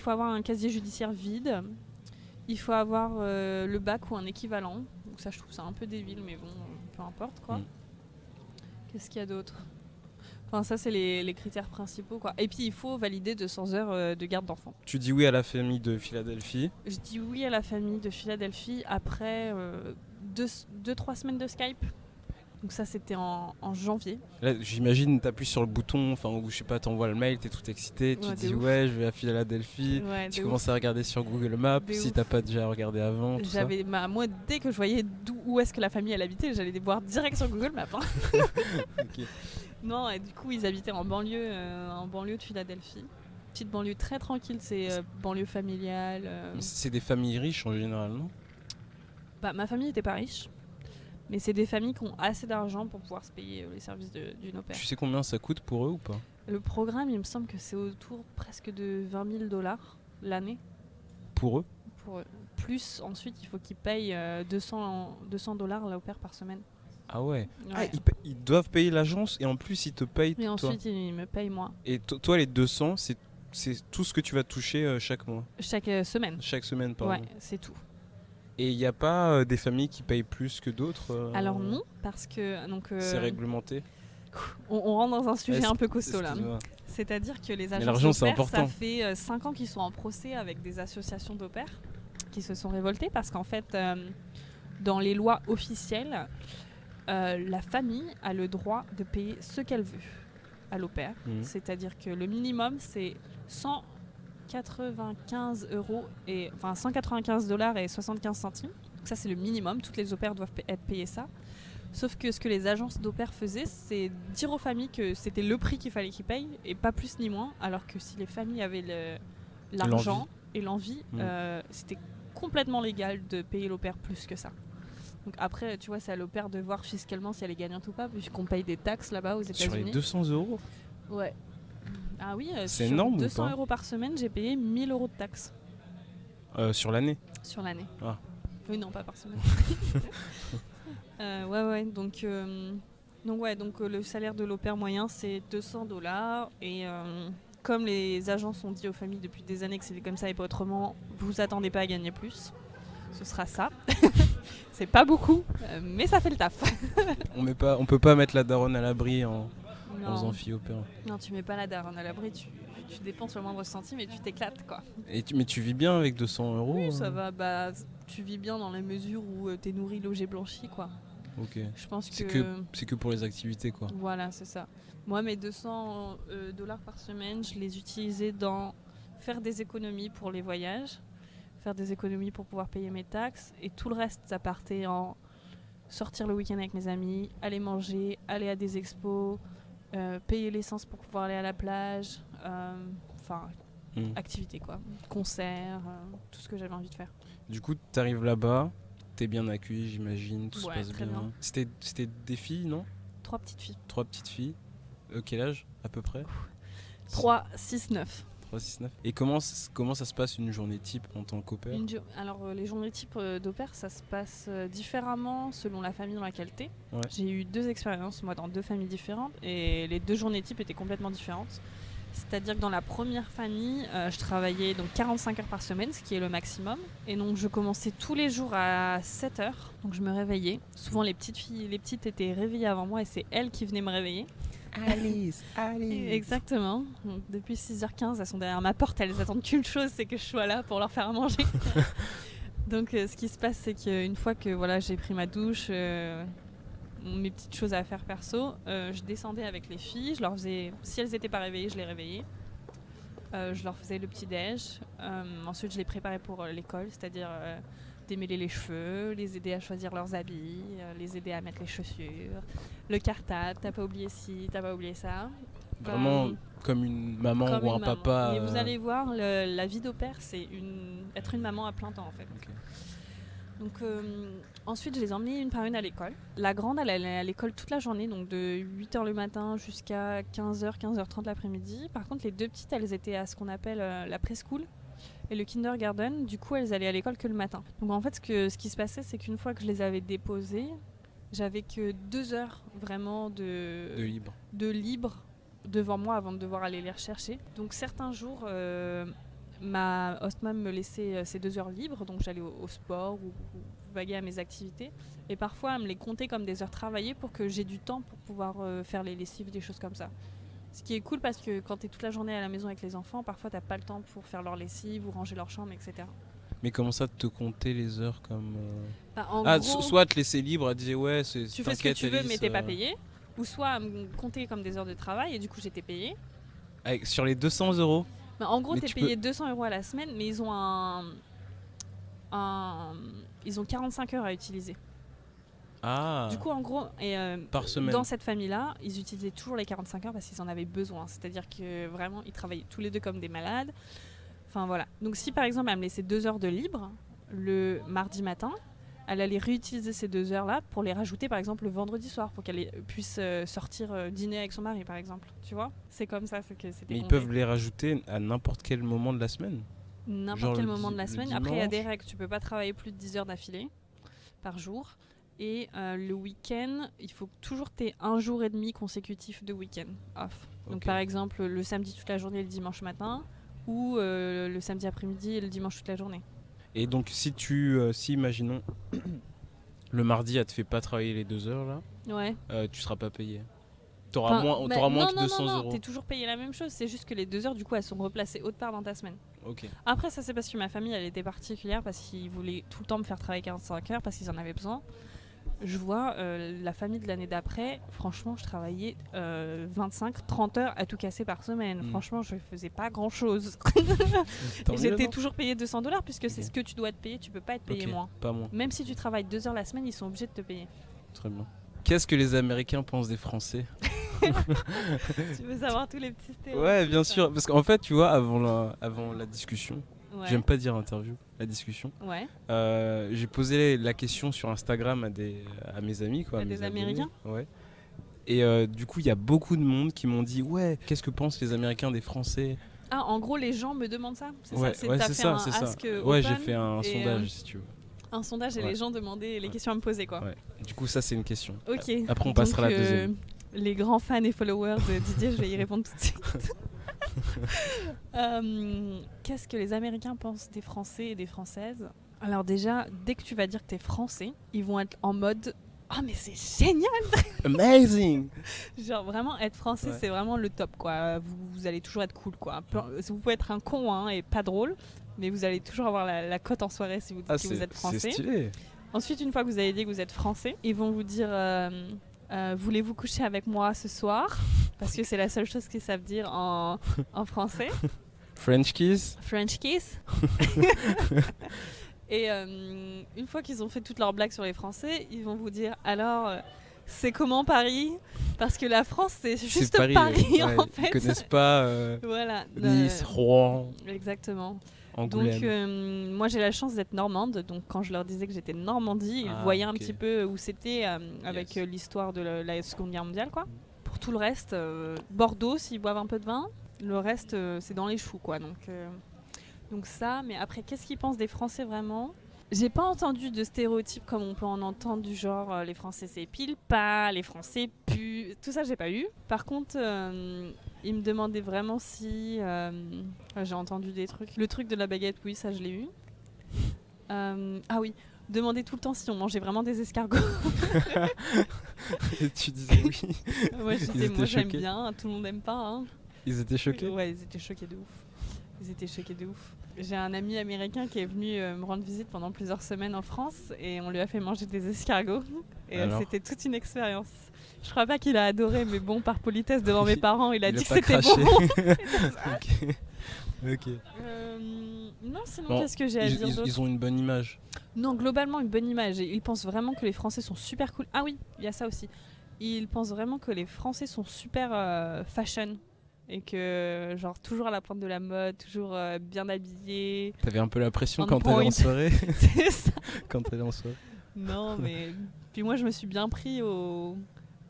avoir un casier judiciaire vide. Il faut avoir le bac ou un équivalent. Donc ça, je trouve ça un peu débile, mais bon, peu importe, quoi. Qu'est-ce qu'il y a d'autre ? Enfin, ça, c'est les critères principaux, quoi. Et puis, il faut valider 200 heures de garde d'enfants. Tu dis oui à la famille de Philadelphie. Je dis oui à la famille de Philadelphie après 2-3 semaines de Skype. Donc ça, c'était en janvier. Là, j'imagine, t'appuies sur le bouton, ou je sais pas, t'envoies le mail, t'es tout excité, tu dis ouais, je vais à Philadelphie. Ouais, tu commences à regarder sur Google Maps, si t'as pas déjà regardé avant. Moi, dès que je voyais où est-ce que la famille elle habitait, j'allais les voir direct sur Google Maps. Hein. Okay. Non, et du coup, ils habitaient en banlieue de Philadelphie. Petite banlieue très tranquille, c'est banlieue familiale. C'est des familles riches en général, non ? Ma famille n'était pas riche, mais c'est des familles qui ont assez d'argent pour pouvoir se payer les services d'une au pair. Tu sais combien ça coûte pour eux ou pas ? Le programme, il me semble que c'est autour presque de $20,000 l'année. Pour eux ? Pour eux. Plus, ensuite, il faut qu'ils payent $200 là au pair par semaine. Ah ouais. Ouais. Ah, ils doivent payer l'agence et en plus ils te payent et toi. ensuite, ils me payent moi. Et toi, les 200, c'est tout ce que tu vas toucher chaque mois ? Chaque semaine. Chaque semaine, pardon. Ouais, c'est tout. Et il n'y a pas des familles qui payent plus que d'autres Alors non, parce que... c'est réglementé. On rentre dans un sujet un peu costaud là. Excuse-moi. C'est-à-dire que les l'argent, agences c'est d'au pair, important. ça fait 5 ans qu'ils sont en procès avec des associations d'au pair qui se sont révoltées parce qu'en fait, dans les lois officielles, la famille a le droit de payer ce qu'elle veut à l'au pair. C'est-à-dire que le minimum, c'est 195 $195 et 75 centimes. Donc ça, c'est le minimum. Toutes les au pairs doivent être payées ça. Sauf que ce que les agences d'au pair faisaient, c'est dire aux familles que c'était le prix qu'il fallait qu'ils payent et pas plus ni moins. Alors que si les familles avaient l'argent et l'envie, c'était complètement légal de payer l'au pair plus que ça. Donc après, tu vois, c'est à l'au pair de voir fiscalement si elle est gagnante ou pas, puisqu'on paye des taxes là-bas aux États-Unis. Sur les 200 €. Ouais. Ah oui, c'est sur énorme 200 ou pas € par semaine, j'ai payé 1 000 € de taxes. Sur l'année ? Sur l'année. Ah. Oui, non, pas par semaine. Ouais. Donc le salaire de l'au pair moyen, c'est $200. Et comme les agences ont dit aux familles depuis des années que c'était comme ça et pas autrement, vous attendez pas à gagner plus. Ce sera ça. C'est pas beaucoup, mais ça fait le taf. On peut pas mettre la daronne à l'abri en faisant Non. fille au pair. Non, tu mets pas la daronne à l'abri, tu dépenses le moindre centime et tu t'éclates, quoi. Mais tu vis bien avec 200 €. Oui, ça va. Tu vis bien dans la mesure où t'es nourri, logé, blanchi, quoi. Ok. Je pense C'est que pour les activités, quoi. Voilà, c'est ça. Moi, mes 200 $ par semaine, je les utilisais dans faire des économies pour les voyages, faire des économies pour pouvoir payer mes taxes, et tout le reste, ça partait en sortir le week-end avec mes amis, aller manger, aller à des expos, payer l'essence pour pouvoir aller à la plage, activités, quoi. Concerts, tout ce que j'avais envie de faire. Du coup, t'arrives là-bas, t'es bien accueilli, j'imagine, tout se passe très bien. C'était des filles, non ? 3 petites filles. 3 petites filles. Quel âge, à peu près ? 3, 6, 9. 3, 6, 9. Et comment ça se passe une journée type en tant qu'au pair ? Alors, les journées type d'au pair, ça se passe différemment selon la famille dans laquelle t'es. Ouais. J'ai eu 2 expériences, moi, dans 2 familles différentes, et les 2 journées type étaient complètement différentes. C'est-à-dire que dans la première famille, je travaillais donc 45 heures par semaine, ce qui est le maximum. Et donc, je commençais tous les jours à 7 heures. Donc, je me réveillais. Souvent, les petites étaient réveillées avant moi, et c'est elles qui venaient me réveiller. Alice. Exactement. Donc, depuis 6h15, elles sont derrière ma porte, elles attendent qu'une chose, c'est que je sois là pour leur faire à manger. Donc ce qui se passe, c'est qu'une fois que j'ai pris ma douche, mes petites choses à faire perso, je descendais avec les filles, je leur faisais, si elles n'étaient pas réveillées, je les réveillais. Je leur faisais le petit-déj. Ensuite, je les préparais pour l'école, c'est-à-dire démêler les cheveux, les aider à choisir leurs habits, les aider à mettre les chaussures, le cartable, t'as pas oublié ci, t'as pas oublié ça. Vraiment comme une maman comme ou une un maman. papa. Mais vous allez voir, la vie d'au-pair, c'est être une maman à plein temps en fait. Ok. Donc ensuite, je les ai emmenés une par une à l'école. La grande, elle allait à l'école toute la journée, donc de 8h le matin jusqu'à 15h, 15h30 l'après-midi. Par contre, les deux petites, elles étaient à ce qu'on appelle la preschool et le kindergarten. Du coup, elles allaient à l'école que le matin. Donc en fait, ce qui se passait, c'est qu'une fois que je les avais déposées, j'avais que 2 heures vraiment De libre. de libre devant moi avant de devoir aller les rechercher. Donc certains jours, ma host mom me laissait ces 2 heures libres, donc j'allais au sport ou vaguer à mes activités. Et parfois, elle me les comptait comme des heures travaillées pour que j'ai du temps pour pouvoir faire les lessives, des choses comme ça. Ce qui est cool parce que quand tu es toute la journée à la maison avec les enfants, parfois tu n'as pas le temps pour faire leur lessive ou ranger leur chambre, etc. Mais comment ça te compter les heures comme En gros, soit te laisser libre, elle disait ouais, tu fais ce que tu veux mais t'es pas payé. Ou soit à me compter comme des heures de travail et du coup j'étais payée. Sur les 200 €. En gros, Mais t'es payé 200 € à la semaine, mais ils ont ils ont 45 heures à utiliser. Ah. Du coup, en gros, par semaine. dans cette famille-là, ils utilisaient toujours les 45 heures parce qu'ils en avaient besoin. C'est-à-dire que vraiment, ils travaillaient tous les deux comme des malades. Enfin voilà. Donc si par exemple, elle me laissait 2 heures de libre le mardi matin, elle allait réutiliser ces 2 heures-là pour les rajouter par exemple le vendredi soir pour qu'elle puisse sortir dîner avec son mari par exemple. Tu vois ? C'est comme ça, c'est que c'était Mais ils compté. peuvent les rajouter à n'importe quel moment de la semaine. N'importe Genre quel le moment de la le semaine. Après, il y a des dimanche. règles. Tu peux pas travailler plus de 10 heures d'affilée par jour. Et le week-end, il faut toujours que tu aies 1 jour et demi consécutif de week-end off. Donc Ok. par exemple, le samedi toute la journée et le dimanche matin, ou le samedi après-midi et le dimanche toute la journée. Et donc si imaginons le mardi elle te fait pas travailler les 2 heures là, Ouais. tu seras pas payé. T'auras moins non, que non, 200 non, €. t'es toujours payé la même chose. C'est juste que les 2 heures, du coup, elles sont replacées autre part dans ta semaine. Ok. Après, ça c'est parce que ma famille, elle était particulière parce qu'ils voulaient tout le temps me faire travailler 45 heures parce qu'ils en avaient besoin. Je vois la famille de l'année d'après, franchement, je travaillais 25-30 heures à tout casser par semaine. Franchement, je faisais pas grand chose. Et j'étais toujours payé 200 $ puisque c'est ce que tu dois te payer, tu peux pas être payé moins. Pas moins. Même si tu travailles 2 heures la semaine, ils sont obligés de te payer. Très bien. Qu'est-ce que les Américains pensent des Français? Tu veux savoir tous les petits stéréotypes? Ouais, bien sûr. Parce qu'en fait, tu vois, avant la discussion, Ouais. j'aime pas dire interview, la discussion. Ouais. J'ai posé la question sur Instagram à mes amis, quoi. À des Américains. Ouais. Et du coup, il y a beaucoup de monde qui m'ont dit ouais, qu'est-ce que pensent les Américains des Français? Ah, en gros, les gens me demandent ça. C'est Ouais, ça. ouais, T'as c'est fait ça, un c'est ça. ask Ouais, open j'ai fait un et, sondage, si tu veux. Un sondage et Ouais. les gens demandaient les Ouais. questions à me poser, quoi. Ouais. Du coup, ça, c'est une question. Ok. Après, on passera à la deuxième. Les grands fans et followers de Didier, je vais y répondre tout de suite. Qu'est-ce que les Américains pensent des Français et des Françaises? Alors déjà, dès que tu vas dire que t'es français, ils vont être en mode « Ah mais c'est génial !» Amazing! Genre vraiment, être français, Ouais. c'est vraiment le top, quoi. Vous allez toujours être cool, quoi. Vous pouvez être un con hein, et pas drôle, mais vous allez toujours avoir la cote en soirée si vous dites que vous êtes français. C'est stylé. Ensuite, une fois que vous avez dit que vous êtes français, ils vont vous dire voulez-vous coucher avec moi ce soir? Parce que c'est la seule chose qu'ils savent dire en français. French kiss? French kiss. Et une fois qu'ils ont fait toutes leurs blagues sur les Français, ils vont vous dire alors c'est comment Paris? Parce que la France c'est juste Paris ouais. en fait. Ils connaissent pas Voilà. Nice, Rouen, Exactement. Angoulême. Donc moi j'ai la chance d'être normande, donc quand je leur disais que j'étais de Normandie, ils voyaient un petit peu où c'était avec l'histoire de la Seconde Guerre mondiale, quoi. Pour tout le reste, Bordeaux s'ils boivent un peu de vin, le reste c'est dans les choux, quoi. Donc ça, mais après qu'est-ce qu'ils pensent des Français vraiment? J'ai pas entendu de stéréotypes comme on peut en entendre du genre les Français s'épilent pas, les Français puent, tout ça j'ai pas eu. Par contre, ils me demandaient vraiment si j'ai entendu des trucs. Le truc de la baguette, oui, ça je l'ai eu. Ah oui, demander tout le temps si on mangeait vraiment des escargots. Et tu disais oui. Moi je Ils disais étaient moi j'aime choqués. bien, tout le monde aime pas. Hein. Ils étaient choqués. Ouais, ils étaient choqués de ouf. J'ai un ami américain qui est venu me rendre visite pendant plusieurs semaines en France et on lui a fait manger des escargots. Et c'était toute une expérience. Je crois pas qu'il a adoré, mais bon, par politesse devant mes parents, il a dit que c'était bon. Ok. Non, sinon, Bon, qu'est-ce que j'ai à dire d'autre? Ils ont une bonne image. Non, globalement, une bonne image. Et ils pensent vraiment que les Français sont super cool. Ah oui, il y a ça aussi. Ils pensent vraiment que les Français sont super fashion. Et que, genre, toujours à la pointe de la mode, toujours bien habillée. T'avais un peu la pression On quand t'allais point. en soirée. C'est ça. Quand t'allais en soirée. Non, mais. Puis moi, je me suis bien pris au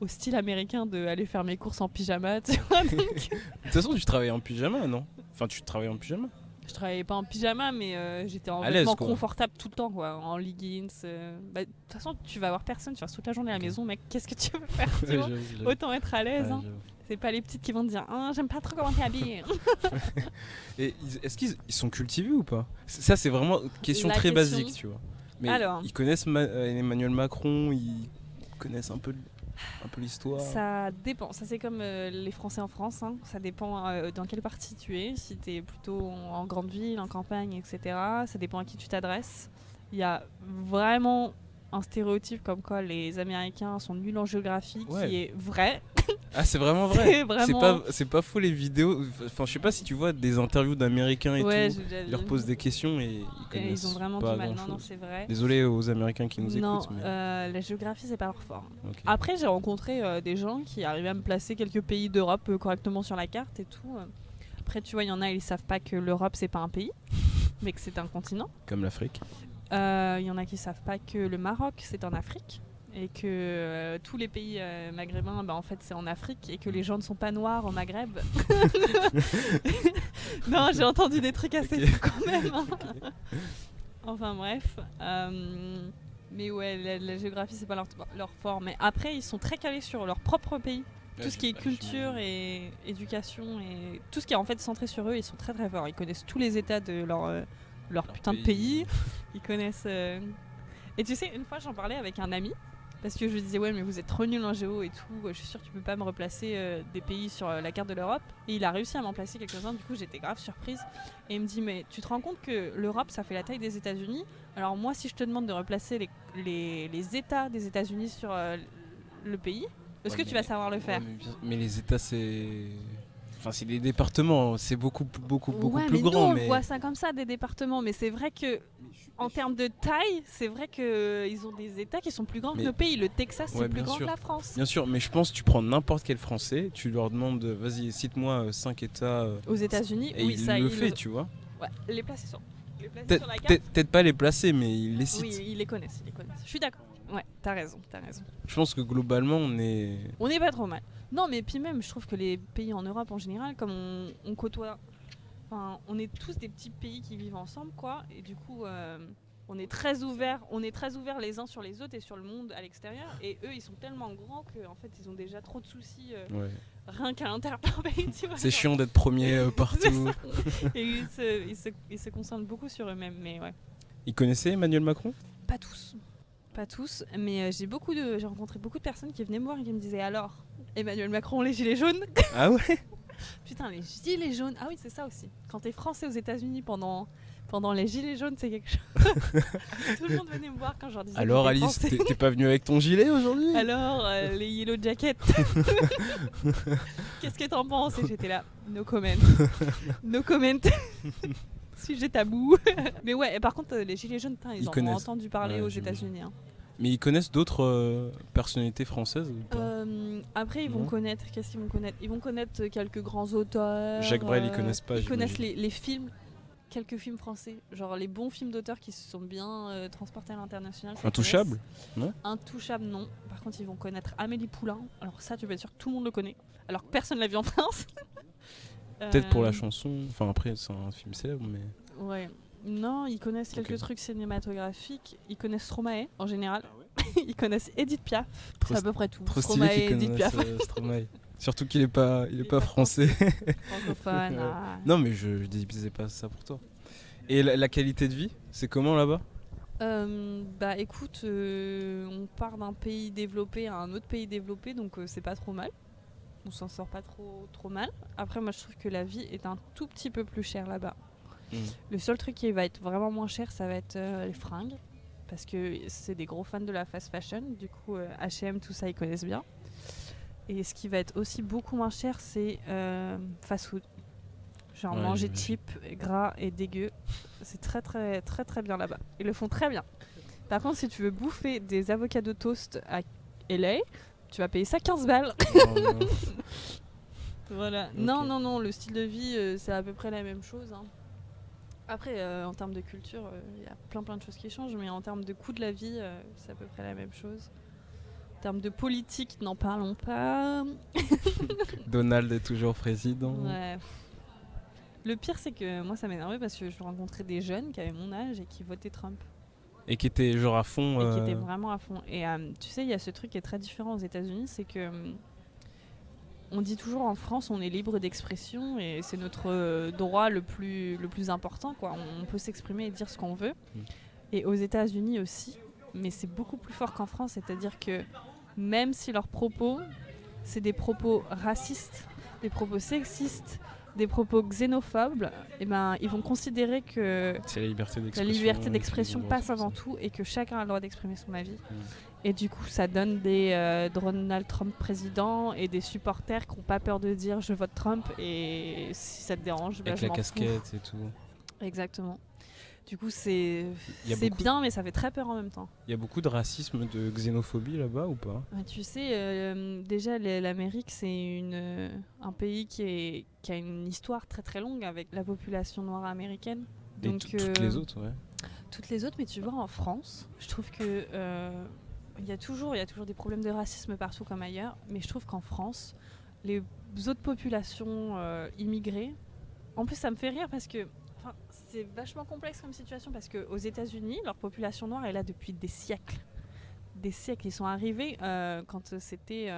style américain d'aller faire mes courses en pyjama, tu vois. Donc, De toute façon, tu travaillais en pyjama, non? Enfin, tu travaillais en pyjama? je travaillais pas en pyjama, mais j'étais en À l'aise, vêtements quoi. confortables tout le temps, quoi. En leggings. De toute façon, tu vas voir personne, tu restes toute la journée à la maison, mec. Qu'est-ce que tu veux faire, tu Ouais, vois. j'avoue. Autant être à l'aise, Ouais, hein. j'avoue. C'est pas les petites qui vont te dire ah, j'aime pas trop comment t'es habillée. Et est-ce qu'ils sont cultivés ou pas? Ça, c'est vraiment une question La très question- basique, tu vois. Mais Alors. ils connaissent Emmanuel Macron, ils connaissent un peu l'histoire. Ça dépend. Ça, c'est comme les Français en France. Hein. Ça dépend dans quelle partie tu es. Si tu es plutôt en grande ville, en campagne, etc. Ça dépend à qui tu t'adresses. Il y a vraiment un stéréotype comme quoi les Américains sont nuls en géographie Ouais. qui est vrai. Ah, c'est vraiment vrai. C'est vraiment- C'est pas faux les vidéos. Enfin, je sais pas si tu vois des interviews d'Américains et Ouais, tout. j'ai déjà Ils leur vu. posent des questions et ils Et connaissent ils ont vraiment pas du mal. Non, grand-chose. non, c'est vrai. Désolé aux Américains qui nous Non, écoutent. Mais... la géographie, c'est pas leur fort. ok. Après, j'ai rencontré des gens qui arrivaient à me placer quelques pays d'Europe correctement sur la carte et tout. Après, tu vois, il y en a, ils savent pas que l'Europe, c'est pas un pays, mais que c'est un continent. Comme l'Afrique. Il y en a qui savent pas que le Maroc, c'est en Afrique. Et que tous les pays maghrébins, bah, en fait, c'est en Afrique. Et que les gens ne sont pas noirs au Maghreb. Non, j'ai entendu des trucs assez Ok. fous quand même. Hein. Enfin, bref. Mais ouais, la géographie, c'est pas leur fort. Mais après, ils sont très calés sur leur propre pays. Tout ce qui est culture et éducation et tout ce qui est en fait centré sur eux, ils sont très très forts. Ils connaissent tous les états de leur putain de pays. Ils connaissent. Et tu sais, une fois j'en parlais avec un ami parce que je lui disais ouais mais vous êtes trop nul en géo et tout. Je suis sûre que tu peux pas me replacer des pays sur la carte de l'Europe. Et il a réussi à m'en placer quelques-uns. Du coup j'étais grave surprise. Et il me dit mais tu te rends compte que l'Europe ça fait la taille des États-Unis. Alors moi si je te demande de replacer les États des États-Unis sur le pays. Est-ce que tu vas savoir le faire? Mais les États, c'est. Enfin, c'est les départements, c'est beaucoup Ouais, plus mais nous, grand. on voit ça comme ça, des départements. Mais c'est vrai que, en termes de taille, c'est vrai qu'ils ont des États qui sont plus grands que Mais- nos pays. Le Texas, Ouais, c'est plus bien grand sûr. que la France. Bien sûr, mais je pense que tu prends n'importe quel Français, tu leur demandes, vas-y, cite-moi 5 États. Aux États-Unis, Et oui, il ça, le fait, tu vois. Ouais, les placer sur la Peut-être carte. peut-être pas les placer, mais il les cite. Oui, ils les connaissent. Je suis d'accord. Ouais, t'as raison. Je pense que globalement, on est. On n'est pas trop mal. Non, mais puis même, je trouve que les pays en Europe en général, comme on côtoie, enfin, on est tous des petits pays qui vivent ensemble, quoi. Et du coup, on est très ouverts les uns sur les autres et sur le monde à l'extérieur. Et eux, ils sont tellement grands qu'en fait, ils ont déjà trop de soucis Ouais. rien qu'à l'intérieur de leur pays, tu vois. C'est genre. chiant d'être premier partout. C'est ça. Et ils se concentrent beaucoup sur eux-mêmes, mais ouais. Ils connaissaient Emmanuel Macron? Pas tous, mais j'ai rencontré beaucoup de personnes qui venaient me voir et qui me disaient alors, Emmanuel Macron, les gilets jaunes. Ah ouais. Putain, les gilets jaunes. Ah oui, c'est ça aussi. Quand t'es français aux États-Unis pendant les gilets jaunes, c'est quelque chose. Tout le monde venait me voir quand je leur disais. Alors que j'étais Alice, français. t'es pas venue avec ton gilet aujourd'hui? Alors, les yellow jackets. Qu'est-ce que t'en penses? Et j'étais là, no comment. No comment. Sujet tabou. Mais ouais, et par contre, les gilets jaunes, putain, ils Ils en ont connaissent. entendu parler Ouais, aux j'imagine. États-Unis. Hein. Mais ils connaissent d'autres personnalités françaises ou pas? Après, ils Non. vont connaître. Qu'est-ce qu'ils vont connaître? Ils vont connaître quelques grands auteurs. Jacques Brel, ils connaissent pas, Ils connaissent j'imagine. les films. Quelques films français, genre les bons films d'auteurs qui se sont bien transportés à l'international. ça Intouchable? connaissent. Intouchable, non. Par contre, ils vont connaître Amélie Poulain. Alors ça, tu peux être sûr que tout le monde le connaît. Alors que personne l'a vu en France. Peut-être pour la chanson. Enfin après, c'est un film célèbre, mais. Ouais. Non, ils connaissent quelques Ok. trucs cinématographiques. Ils connaissent Stromae en général. Ah Ils connaissent Edith Piaf. Trop C'est à peu près tout. Trop Stromae stylé et qu'ils Edith Piaf. connaissent Stromae. Surtout qu'il est pas pas français. Francophone. Ouais. Ah. Non, mais je disais pas ça pour toi. Et la qualité de vie, c'est comment là-bas? Bah écoute, on part d'un pays développé à un autre pays développé, donc c'est pas trop mal. On s'en sort pas trop mal. Après, moi je trouve que la vie est un tout petit peu plus chère là-bas. Le seul truc qui va être vraiment moins cher, ça va être les fringues. Parce que c'est des gros fans de la fast fashion. Du coup, H&M, tout ça, ils connaissent bien. Et ce qui va être aussi beaucoup moins cher, c'est fast food. Genre Ouais, manger j'imagine. cheap, gras et dégueu. C'est très très très très bien là-bas. Ils le font très bien. Par contre, si tu veux bouffer des avocados toast à LA, tu vas payer ça 15 balles. Oh, non. Voilà. Ok. Non, le style de vie, c'est à peu près la même chose. Hein. Après, en termes de culture, il y a plein de choses qui changent, mais en termes de coût de la vie, c'est à peu près la même chose. En termes de politique, n'en parlons pas. Donald est toujours président. Ouais. Le pire, c'est que moi, ça m'énervait parce que je rencontrais des jeunes qui avaient mon âge et qui votaient Trump. Et qui était genre à fond. Et qui étaient vraiment à fond. Et tu sais, il y a ce truc qui est très différent aux États-Unis, c'est que on dit toujours en France, on est libre d'expression et c'est notre droit le plus important, quoi. On peut s'exprimer et dire ce qu'on veut. Et aux États-Unis aussi, mais c'est beaucoup plus fort qu'en France, c'est-à-dire que même si leurs propos, c'est des propos racistes, des propos sexistes, des propos xénophobes, et ben, ils vont considérer que c'est la liberté la d'expression. liberté d'expression et puis, passe bon, avant c'est- tout et que chacun a le droit d'exprimer son avis. Mm. Et du coup, ça donne des Donald Trump président et des supporters qui n'ont pas peur de dire je vote Trump et si ça te dérange, bah, Avec je la m'en fous. casquette et tout. Exactement. Du coup, c'est Il y a c'est beaucoup- bien, mais ça fait très peur en même temps. Il y a beaucoup de racisme, de xénophobie là-bas ou pas? Tu sais, déjà, l'Amérique, c'est un pays qui a une histoire très très longue avec la population noire américaine. Et Donc, toutes les autres, ouais. Toutes les autres, mais tu vois, en France, je trouve que il y a toujours des problèmes de racisme partout comme ailleurs, mais je trouve qu'en France, les autres populations immigrées, en plus ça me fait rire parce que c'est vachement complexe comme situation parce qu'aux États-Unis, leur population noire est là depuis des siècles. Des siècles, ils sont arrivés quand c'était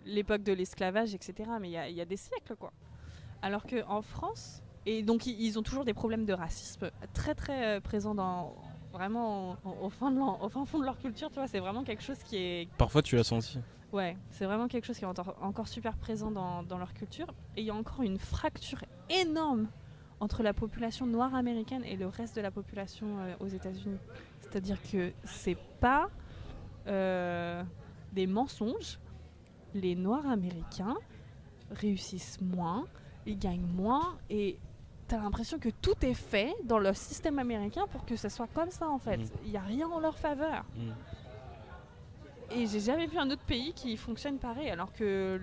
l'époque de l'esclavage, etc. Mais il y a des siècles, quoi. Alors qu'en France, et donc ils ont toujours des problèmes de racisme très très présents vraiment au fin fond de leur culture, tu vois, c'est vraiment quelque chose qui est... Parfois tu l'as senti. Ouais, c'est vraiment quelque chose qui est encore super présent dans leur culture. Et il y a encore une fracture énorme entre la population noire américaine et le reste de la population aux États-Unis. C'est-à-dire que c'est pas des mensonges. Les Noirs américains réussissent moins, ils gagnent moins et t'as l'impression que tout est fait dans le système américain pour que ça soit comme ça en fait. Il n'y a rien en leur faveur. Et j'ai jamais vu un autre pays qui fonctionne pareil, alors que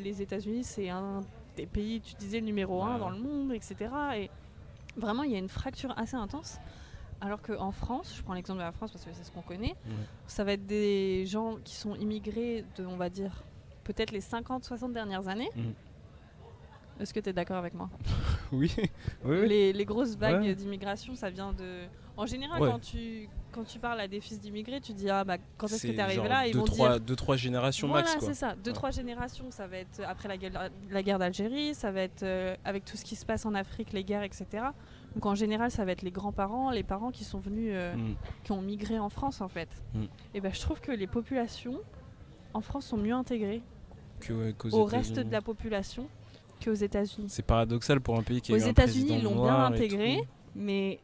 les États-Unis, c'est un des pays, tu disais, le numéro 1 dans le monde, etc. Et vraiment, il y a une fracture assez intense. Alors qu'en France, je prends l'exemple de la France parce que c'est ce qu'on connaît, ça va être des gens qui sont immigrés de, on va dire, peut-être les 50-60 dernières années. Est-ce que tu es d'accord avec moi? Oui. Oui. Les grosses vagues d'immigration, ça vient de... En général, quand tu parles à des fils d'immigrés, tu dis ah bah quand est-ce que t'es arrivé là? Ils vont dire 2-3 générations max, quoi. Voilà, c'est ça. 2-3 générations, ça va être après la guerre d'Algérie, ça va être avec tout ce qui se passe en Afrique, les guerres, etc. Donc en général, ça va être les grands-parents, les parents qui sont venus, qui ont migré en France en fait. Et ben je trouve que les populations en France sont mieux intégrées au reste de la population qu'aux États-Unis. C'est paradoxal pour un pays qui aux a eu un États-Unis, président ils l'ont bien noir et intégré, tout. mais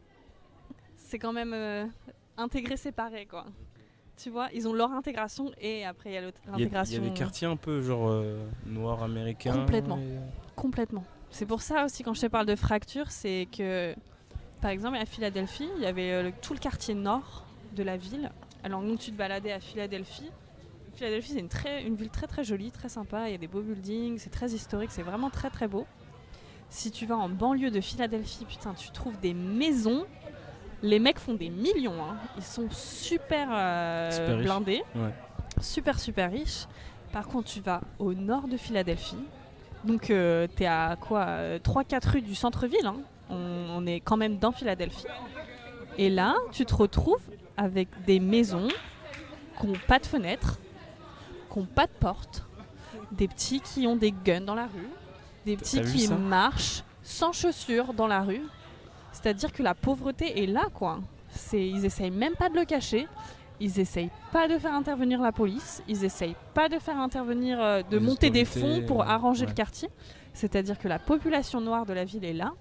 c'est quand même intégré séparé, quoi. Tu vois, ils ont leur intégration et après il y a l'intégration. Il y a des quartiers un peu genre noirs américains. Complètement. Complètement. C'est pour ça aussi quand je te parle de fracture, c'est que par exemple à Philadelphie, il y avait tout le quartier nord de la ville. Alors nous tu te baladais à Philadelphie. Philadelphie c'est une ville très très jolie, très sympa, il y a des beaux buildings, c'est très historique, c'est vraiment très très beau. Si tu vas en banlieue de Philadelphie, putain, tu trouves des maisons. Les mecs font des millions, hein. Ils sont super blindés, super riches. Par contre, tu vas au nord de Philadelphie, donc t'es à quoi 3-4 rues du centre-ville, hein. On est quand même dans Philadelphie. Et là, tu te retrouves avec des maisons qui n'ont pas de fenêtres, qui n'ont pas de porte, des petits qui ont des guns dans la rue, des petits qui marchent sans chaussures dans la rue. C'est-à-dire que la pauvreté est là, quoi. Ils essayent même pas de le cacher. Ils essayent pas de faire intervenir la police. Ils essayent pas de faire intervenir, de monter des fonds pour arranger le quartier. C'est-à-dire que la population noire de la ville est là.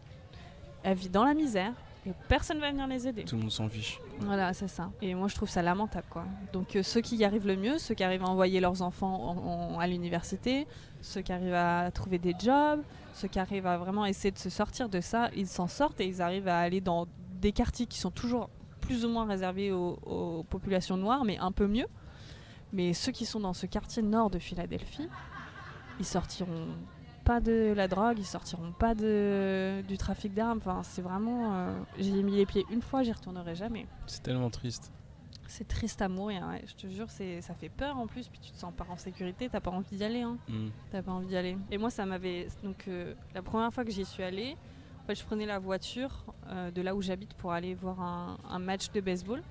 Elle vit dans la misère. Et personne va venir les aider. Tout le monde s'en fiche. Voilà, c'est ça. Et moi, je trouve ça lamentable, quoi. Donc, ceux qui y arrivent le mieux, ceux qui arrivent à envoyer leurs enfants à l'université, ceux qui arrivent à trouver des jobs, ceux qui arrivent à vraiment essayer de se sortir de ça, ils s'en sortent et ils arrivent à aller dans des quartiers qui sont toujours plus ou moins réservés aux populations noires, mais un peu mieux. Mais ceux qui sont dans ce quartier nord de Philadelphie, ils sortiront pas de la drogue, ils sortiront pas du trafic d'armes. Enfin, c'est vraiment... j'y ai mis les pieds une fois, j'y retournerai jamais. C'est tellement triste. C'est triste à mourir, ouais. Je te jure, ça fait peur en plus, puis tu te sens pas en sécurité, t'as pas envie d'y aller. Hein. T'as pas envie d'y aller. Et moi, ça m'avait... Donc, la première fois que j'y suis allée, en fait, je prenais la voiture de là où j'habite pour aller voir un match de baseball.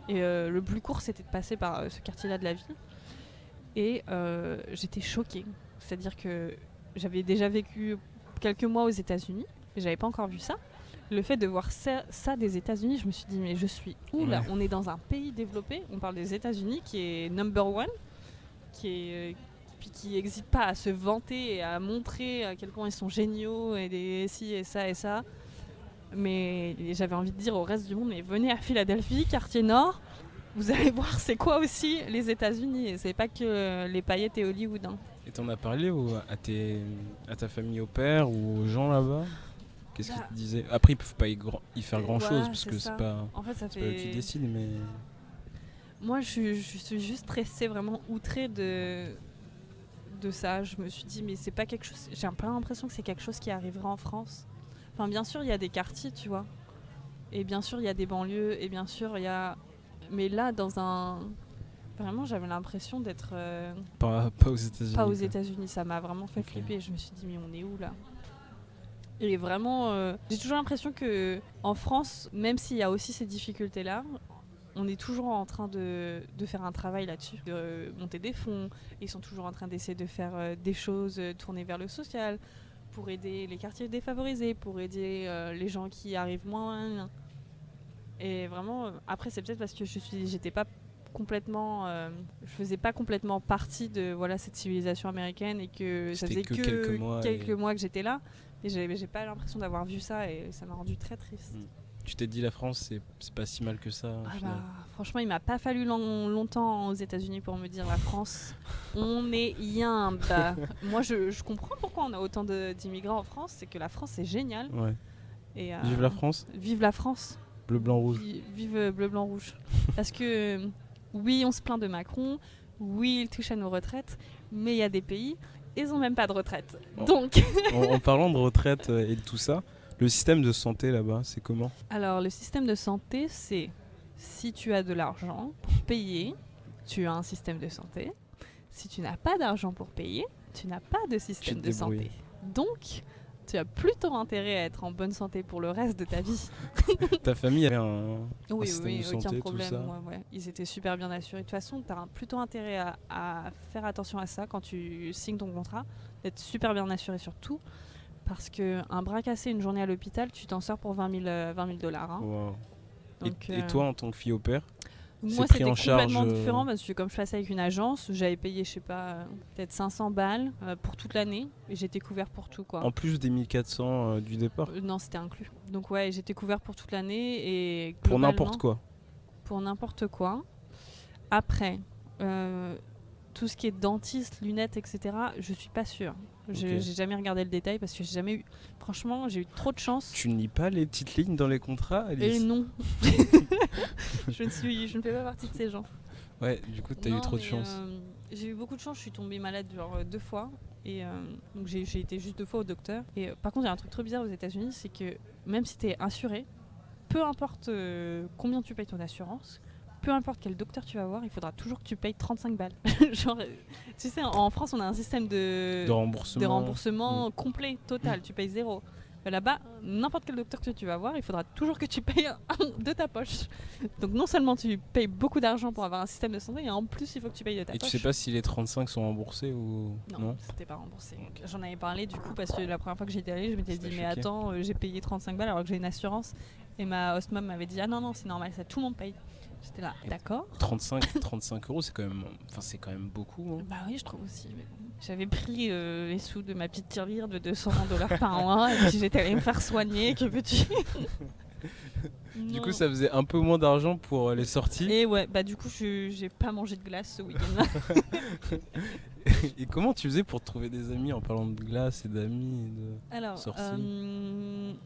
Et le plus court, c'était de passer par ce quartier-là de la ville. Et j'étais choquée. C'est-à-dire que j'avais déjà vécu quelques mois aux États-Unis, et j'avais pas encore vu ça. Le fait de voir ça des États-Unis, je me suis dit, mais je suis où là ? On est dans un pays développé, on parle des États-Unis qui est number one, qui n'hésite pas à se vanter et à montrer à quel point ils sont géniaux et des ci et ça et ça. Mais j'avais envie de dire au reste du monde, mais venez à Philadelphie, quartier nord, vous allez voir c'est quoi aussi les États-Unis, et c'est pas que les paillettes et Hollywood. Hein. Et t'en as parlé à ta famille au père ou aux gens là-bas ? Qu'est-ce qu'ils te disaient ? Après, ils peuvent pas y faire grand-chose parce que c'est pas, en fait, ça c'est pas eux qui décident, mais... Moi, je suis juste restée vraiment outrée de ça. Je me suis dit, mais c'est pas quelque chose... J'ai pas l'impression que c'est quelque chose qui arriverait en France. Enfin, bien sûr, il y a des quartiers, tu vois. Et bien sûr, il y a des banlieues. Et bien sûr, il y a... Mais là, dans un... Vraiment, j'avais l'impression d'être... Pas aux États-Unis. Pas aux États-Unis. Ça m'a vraiment fait flipper. Je me suis dit, mais on est où, là ? Et vraiment, j'ai toujours l'impression que en France, même s'il y a aussi ces difficultés-là, on est toujours en train de faire un travail là-dessus, de monter des fonds. Ils sont toujours en train d'essayer de faire des choses tournées vers le social, pour aider les quartiers défavorisés, pour aider les gens qui arrivent moins. Et vraiment, après, c'est peut-être parce que j'étais pas complètement, je faisais pas complètement partie de cette civilisation américaine et que ça faisait que quelques mois que j'étais là. Et j'ai pas l'impression d'avoir vu ça et ça m'a rendu très triste. Tu t'es dit la France c'est pas si mal que ça franchement il m'a pas fallu longtemps aux États-Unis pour me dire la France on est yimbe. Moi je comprends pourquoi on a autant d'immigrants en France, c'est que la France c'est génial. Ouais. Et, vive la France. Vive la France. Bleu blanc rouge. Vive bleu blanc rouge. Parce que oui on se plaint de Macron, oui il touche à nos retraites, mais il y a des pays ils ont même pas de retraite. Bon. Donc en parlant de retraite et de tout ça, le système de santé là-bas, c'est comment ? Alors, le système de santé, c'est si tu as de l'argent pour payer, tu as un système de santé. Si tu n'as pas d'argent pour payer, tu n'as pas de système de santé. Donc, tu as plutôt intérêt à être en bonne santé pour le reste de ta vie. Ta famille avait un système de santé, aucun problème. tout ça. Ouais. Ils étaient super bien assurés. De toute façon, tu as plutôt intérêt à faire attention à ça quand tu signes ton contrat, d'être super bien assuré sur tout. Parce qu'un bras cassé, une journée à l'hôpital, tu t'en sors pour $20 000. Hein. Wow. Donc, et toi, en tant que fille au père, moi, c'était complètement différent parce que comme je passais avec une agence, j'avais payé, je sais pas, peut-être 500 balles pour toute l'année et j'étais couvert pour tout, quoi. En plus des 1400 du départ Non, c'était inclus. Donc ouais, j'étais couvert pour toute l'année et pour n'importe quoi. Pour n'importe quoi. Après, tout ce qui est dentiste, lunettes, etc., je suis pas sûre. J'ai jamais regardé le détail parce que j'ai jamais eu... Franchement, j'ai eu trop de chance. Tu ne lis pas les petites lignes dans les contrats, Alice ? Et non. je ne fais pas partie de ces gens. Ouais, du coup, tu as eu trop de chance. J'ai eu beaucoup de chance, je suis tombée malade genre 2 fois. Et donc j'ai été juste 2 fois au docteur. Et par contre, il y a un truc trop bizarre aux États-Unis, c'est que même si tu es assuré, peu importe combien tu payes ton assurance, peu importe quel docteur tu vas voir, il faudra toujours que tu payes 35 balles. Genre, tu sais, en France, on a un système de remboursement complet, total. Tu payes 0. Là-bas, n'importe quel docteur que tu vas voir, il faudra toujours que tu payes de ta poche. Donc non seulement tu payes beaucoup d'argent pour avoir un système de santé, et en plus, il faut que tu payes de ta poche. Et tu sais pas si les 35 sont remboursés ou non, c'était pas remboursé. Okay. J'en avais parlé du coup parce que la première fois que j'étais allée, je m'étais dit mais attends, j'ai payé 35 balles alors que j'ai une assurance. Et ma host mom m'avait dit ah non, c'est normal, ça tout le monde paye. J'étais là, d'accord. 35 €, c'est quand même beaucoup. Hein. Bah oui, je trouve aussi. Mais bon. J'avais pris les sous de ma petite tirelire de $200 par mois et puis j'étais allée me faire soigner. Que veux-tu? Du coup, ça faisait un peu moins d'argent pour les sorties. Et ouais, bah du coup, j'ai pas mangé de glace ce week-end. Et comment tu faisais pour trouver des amis en parlant de glace et d'amis et de Alors, sorties?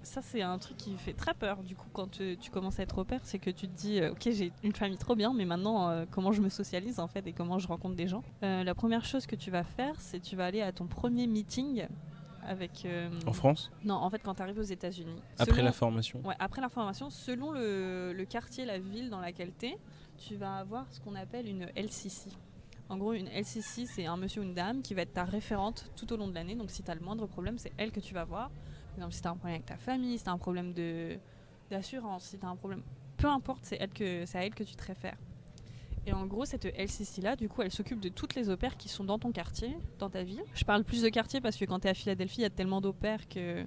ça c'est un truc qui fait très peur du coup quand tu commences à être au pair, c'est que tu te dis ok j'ai une famille trop bien, mais maintenant comment je me socialise en fait et comment je rencontre des gens. La première chose que tu vas faire, c'est tu vas aller à ton premier meeting avec... En France? Non, en fait quand tu arrives aux États-Unis. Après la formation? Ouais, après la formation, selon le quartier, la ville dans laquelle tu es, tu vas avoir ce qu'on appelle une LCC. En gros, une LCC, c'est un monsieur ou une dame qui va être ta référente tout au long de l'année. Donc, si tu as le moindre problème, c'est elle que tu vas voir. Par exemple, si tu as un problème avec ta famille, si tu as un problème d'assurance, si tu as un problème... Peu importe, c'est à elle que tu te réfères. Et en gros, cette LCC-là, du coup, elle s'occupe de toutes les au pairs qui sont dans ton quartier, dans ta ville. Je parle plus de quartier parce que quand tu es à Philadelphie, il y a tellement d'au pairs que...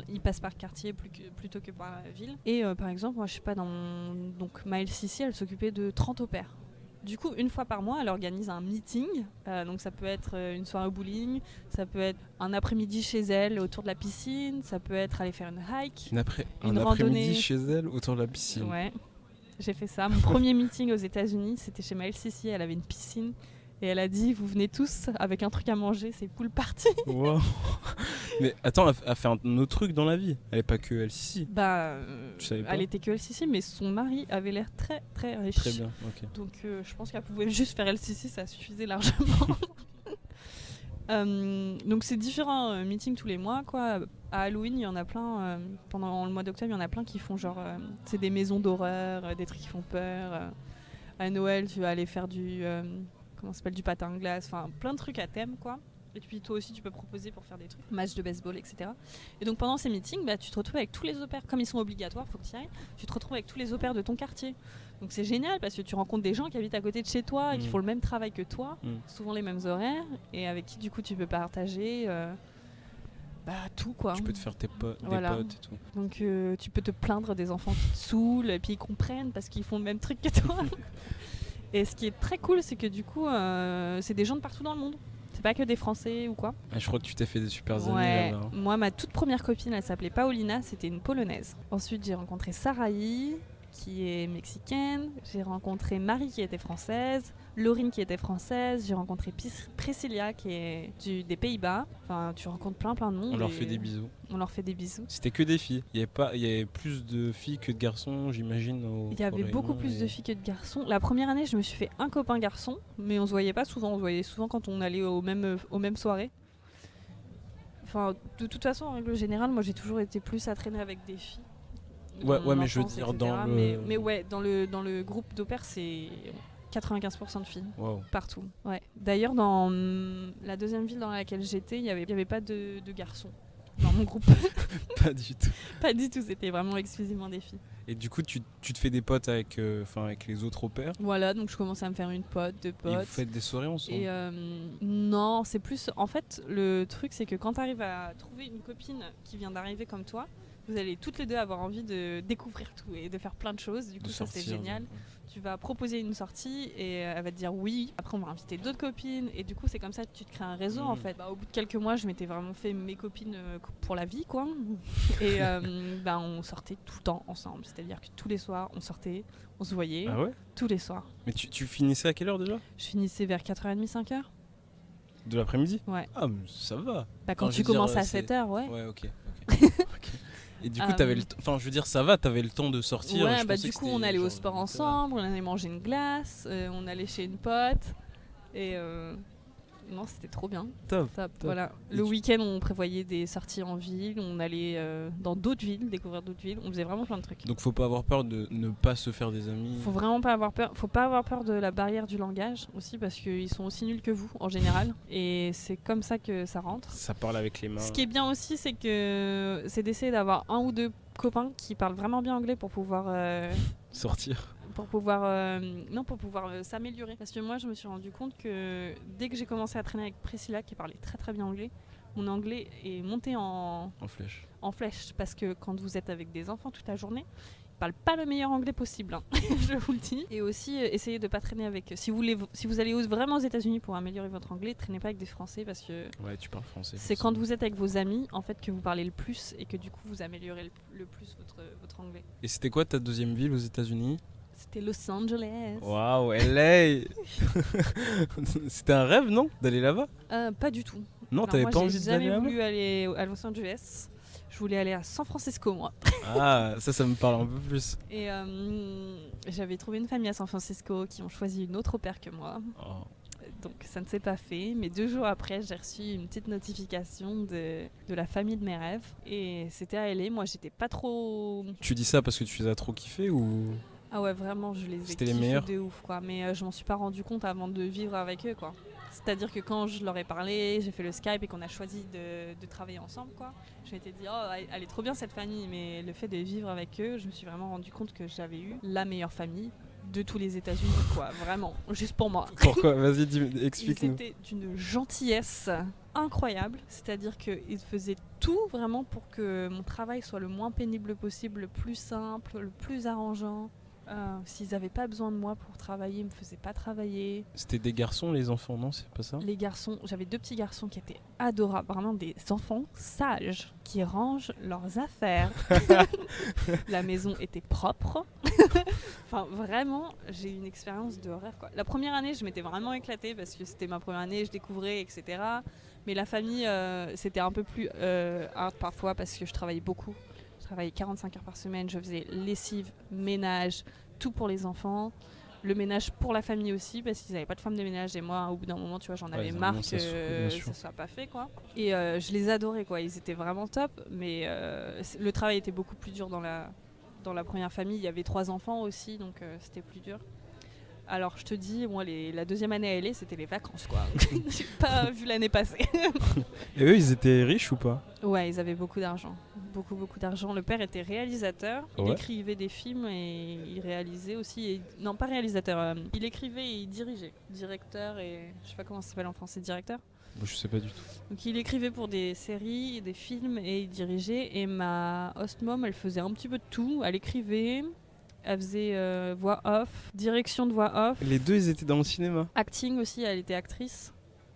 Ils passent par quartier plutôt que par la ville. Et par exemple, moi, je sais pas, donc ma LCC, elle s'occupait de 30 au pairs. Du coup, une fois par mois, elle organise un meeting. Donc ça peut être une soirée au bowling, ça peut être un après-midi chez elle autour de la piscine, ça peut être aller faire une hike, un après-midi chez elle autour de la piscine. Ouais, j'ai fait ça. Mon premier meeting aux États-Unis, c'était chez ma LCC, elle avait une piscine. Et elle a dit, vous venez tous avec un truc à manger, c'est pool party. Wow. Mais attends, elle fait un autre truc dans la vie. Elle est pas que LCC. Bah, tu savais pas? Elle était que LCC, mais son mari avait l'air très très riche. Très bien, ok. Donc je pense qu'elle pouvait juste faire LCC, ça suffisait largement. Donc c'est différents meetings tous les mois, quoi. À Halloween, il y en a plein. Pendant le mois d'octobre, il y en a plein qui font genre, c'est des maisons d'horreur, des trucs qui font peur. À Noël, tu vas aller faire du du patin à glace, enfin plein de trucs à thème, quoi. Et puis toi aussi tu peux proposer pour faire des trucs, match de baseball, etc. Et donc pendant ces meetings, bah, tu te retrouves avec tous les au pairs, comme ils sont obligatoires, faut que tu y ailles, tu te retrouves avec tous les au pairs de ton quartier. Donc c'est génial parce que tu rencontres des gens qui habitent à côté de chez toi et qui font le même travail que toi, souvent les mêmes horaires, et avec qui du coup tu peux partager tout, quoi. Tu peux te faire des potes et tout. Donc tu peux te plaindre des enfants qui te saoulent et puis ils comprennent parce qu'ils font le même truc que toi. Et ce qui est très cool, c'est que du coup, c'est des gens de partout dans le monde. C'est pas que des Français ou quoi. Je crois que tu t'es fait des super amis là-bas. Moi, ma toute première copine, elle s'appelait Paulina, c'était une Polonaise. Ensuite, j'ai rencontré Sarahi, qui est mexicaine. J'ai rencontré Marie, qui était française. Laurine, qui était française. J'ai rencontré Priscilla, qui est des Pays-Bas. Enfin, tu rencontres plein de monde. On leur fait des bisous. On leur fait des bisous. C'était que des filles. Il y avait plus de filles que de garçons, j'imagine. Il y avait beaucoup plus de filles que de garçons. La première année, je me suis fait un copain garçon, mais on se voyait pas souvent. On se voyait souvent quand on allait aux mêmes soirées. Enfin, de toute façon, en règle générale, moi, j'ai toujours été plus à traîner avec des filles. Ouais, mais je veux dire etc. dans le... Mais ouais, dans le groupe d'au pair, c'est 95% de filles. Wow. Partout. Ouais. D'ailleurs, dans la deuxième ville dans laquelle j'étais, il y avait pas de garçons dans mon groupe. Pas du tout. Pas du tout, c'était vraiment exclusivement des filles. Et du coup, tu te fais des potes avec les autres au pair? Voilà, donc je commence à me faire une pote, deux potes. Et vous faites des soirées ensemble? Et non, c'est plus... En fait, le truc, c'est que quand tu arrives à trouver une copine qui vient d'arriver comme toi, vous allez toutes les deux avoir envie de découvrir tout et de faire plein de choses. Du coup, ça, c'est génial. Tu vas proposer une sortie et elle va te dire oui. Après, on va inviter d'autres copines. Et du coup, c'est comme ça que tu te crées un réseau, en fait. Au bout de quelques mois, je m'étais vraiment fait mes copines pour la vie, quoi. Et on sortait tout le temps ensemble. C'est-à-dire que tous les soirs, on sortait, on se voyait. Ah ouais? Tous les soirs. Mais tu finissais à quelle heure déjà? Je finissais vers 4h30, 5h. De l'après-midi? Ouais. Ah, mais ça va. Quand tu commences à 7h, ouais. Ouais, ok. Et du coup, t'avais ça va, t'avais le temps de sortir. Ouais, du coup, on allait au sport ensemble, on allait manger une glace, on allait chez une pote. Et non, c'était trop bien. Top. Voilà. Le week-end, on prévoyait des sorties en ville, on allait dans d'autres villes, découvrir d'autres villes. On faisait vraiment plein de trucs. Donc, faut pas avoir peur de ne pas se faire des amis. Faut vraiment pas avoir peur. Faut pas avoir peur de la barrière du langage aussi, parce qu'ils sont aussi nuls que vous en général. Et c'est comme ça que ça rentre. Ça parle avec les mains. Ce qui est bien aussi, c'est d'essayer d'avoir un ou deux copains qui parlent vraiment bien anglais pour pouvoir sortir. Pour pouvoir s'améliorer. Parce que moi, je me suis rendu compte que dès que j'ai commencé à traîner avec Priscilla, qui parlait très très bien anglais, mon anglais est monté en flèche. Parce que quand vous êtes avec des enfants toute la journée, ils parlent pas le meilleur anglais possible, hein. Je vous le dis. Et aussi, essayez de pas traîner avec... Si vous allez vraiment aux États-Unis pour améliorer votre anglais, traînez pas avec des Français, parce que... Ouais, tu parles français. C'est quand vous êtes avec vos amis, en fait, que vous parlez le plus et que du coup, vous améliorez le plus votre anglais. Et c'était quoi ta deuxième ville aux États-Unis ? C'était Los Angeles. Waouh, LA. C'était un rêve, non, d'aller là-bas? Pas du tout. Non, Alors, t'avais moi, pas j'ai envie d'aller jamais là-bas? voulu aller à Los Angeles. Je voulais aller à San Francisco, moi. Ah, ça me parle un peu plus. Et j'avais trouvé une famille à San Francisco qui ont choisi une autre au pair que moi. Oh. Donc ça ne s'est pas fait. Mais 2 jours après, j'ai reçu une petite notification de la famille de mes rêves. Et c'était à LA. Moi, j'étais pas trop... Tu dis ça parce que tu les as trop kiffés ou... Ah ouais, vraiment, je les ai C'était les kiffés meilleurs. de ouf, quoi. Mais je m'en suis pas rendu compte avant de vivre avec eux, quoi. C'est-à-dire que quand je leur ai parlé, j'ai fait le Skype et qu'on a choisi de travailler ensemble, quoi. Je m'étais dit, oh, elle est trop bien cette famille. Mais le fait de vivre avec eux, je me suis vraiment rendu compte que j'avais eu la meilleure famille de tous les États-Unis, quoi. Vraiment, juste pour moi. Pourquoi? Vas-y, Ils explique-nous. étaient d'une gentillesse incroyable. C'est-à-dire qu'ils faisaient tout vraiment pour que mon travail soit le moins pénible possible, le plus simple, le plus arrangeant. S'ils n'avaient pas besoin de moi pour travailler, ils me faisaient pas travailler. C'était des garçons, les enfants, non? C'est pas ça? Les garçons, j'avais 2 petits garçons qui étaient adorables, vraiment des enfants sages, qui rangent leurs affaires. La maison était propre. Enfin, vraiment, j'ai eu une expérience de rêve, quoi. La première année, je m'étais vraiment éclatée parce que c'était ma première année, je découvrais, etc. Mais la famille, c'était un peu plus hard parfois parce que je travaillais beaucoup. Je travaillais 45 heures par semaine, je faisais lessive, ménage, tout pour les enfants. Le ménage pour la famille aussi, parce qu'ils n'avaient pas de femme de ménage. Et moi, au bout d'un moment, tu vois, j'en avais marre que ça soit pas fait, quoi. Et je les adorais, quoi. Ils étaient vraiment top. Mais le travail était beaucoup plus dur dans la première famille. Il y avait 3 enfants aussi, donc c'était plus dur. Alors, je te dis, moi, la deuxième année à LA, c'était les vacances, quoi. J'ai pas vu l'année passée. Et eux, ils étaient riches ou pas? Ouais, ils avaient beaucoup d'argent. Beaucoup d'argent. Le père était réalisateur. Il Ouais. écrivait des films et il réalisait aussi. Non, pas réalisateur. Il écrivait et il dirigeait. Directeur et... Je sais pas comment ça s'appelle en français, directeur. Bon, je sais pas du tout. Donc il écrivait pour des séries, des films et il dirigeait. Et ma host mom, elle faisait un petit peu de tout. Elle écrivait, elle faisait voix off, direction de voix off. Les deux, ils étaient dans le cinéma. Acting aussi, elle était actrice.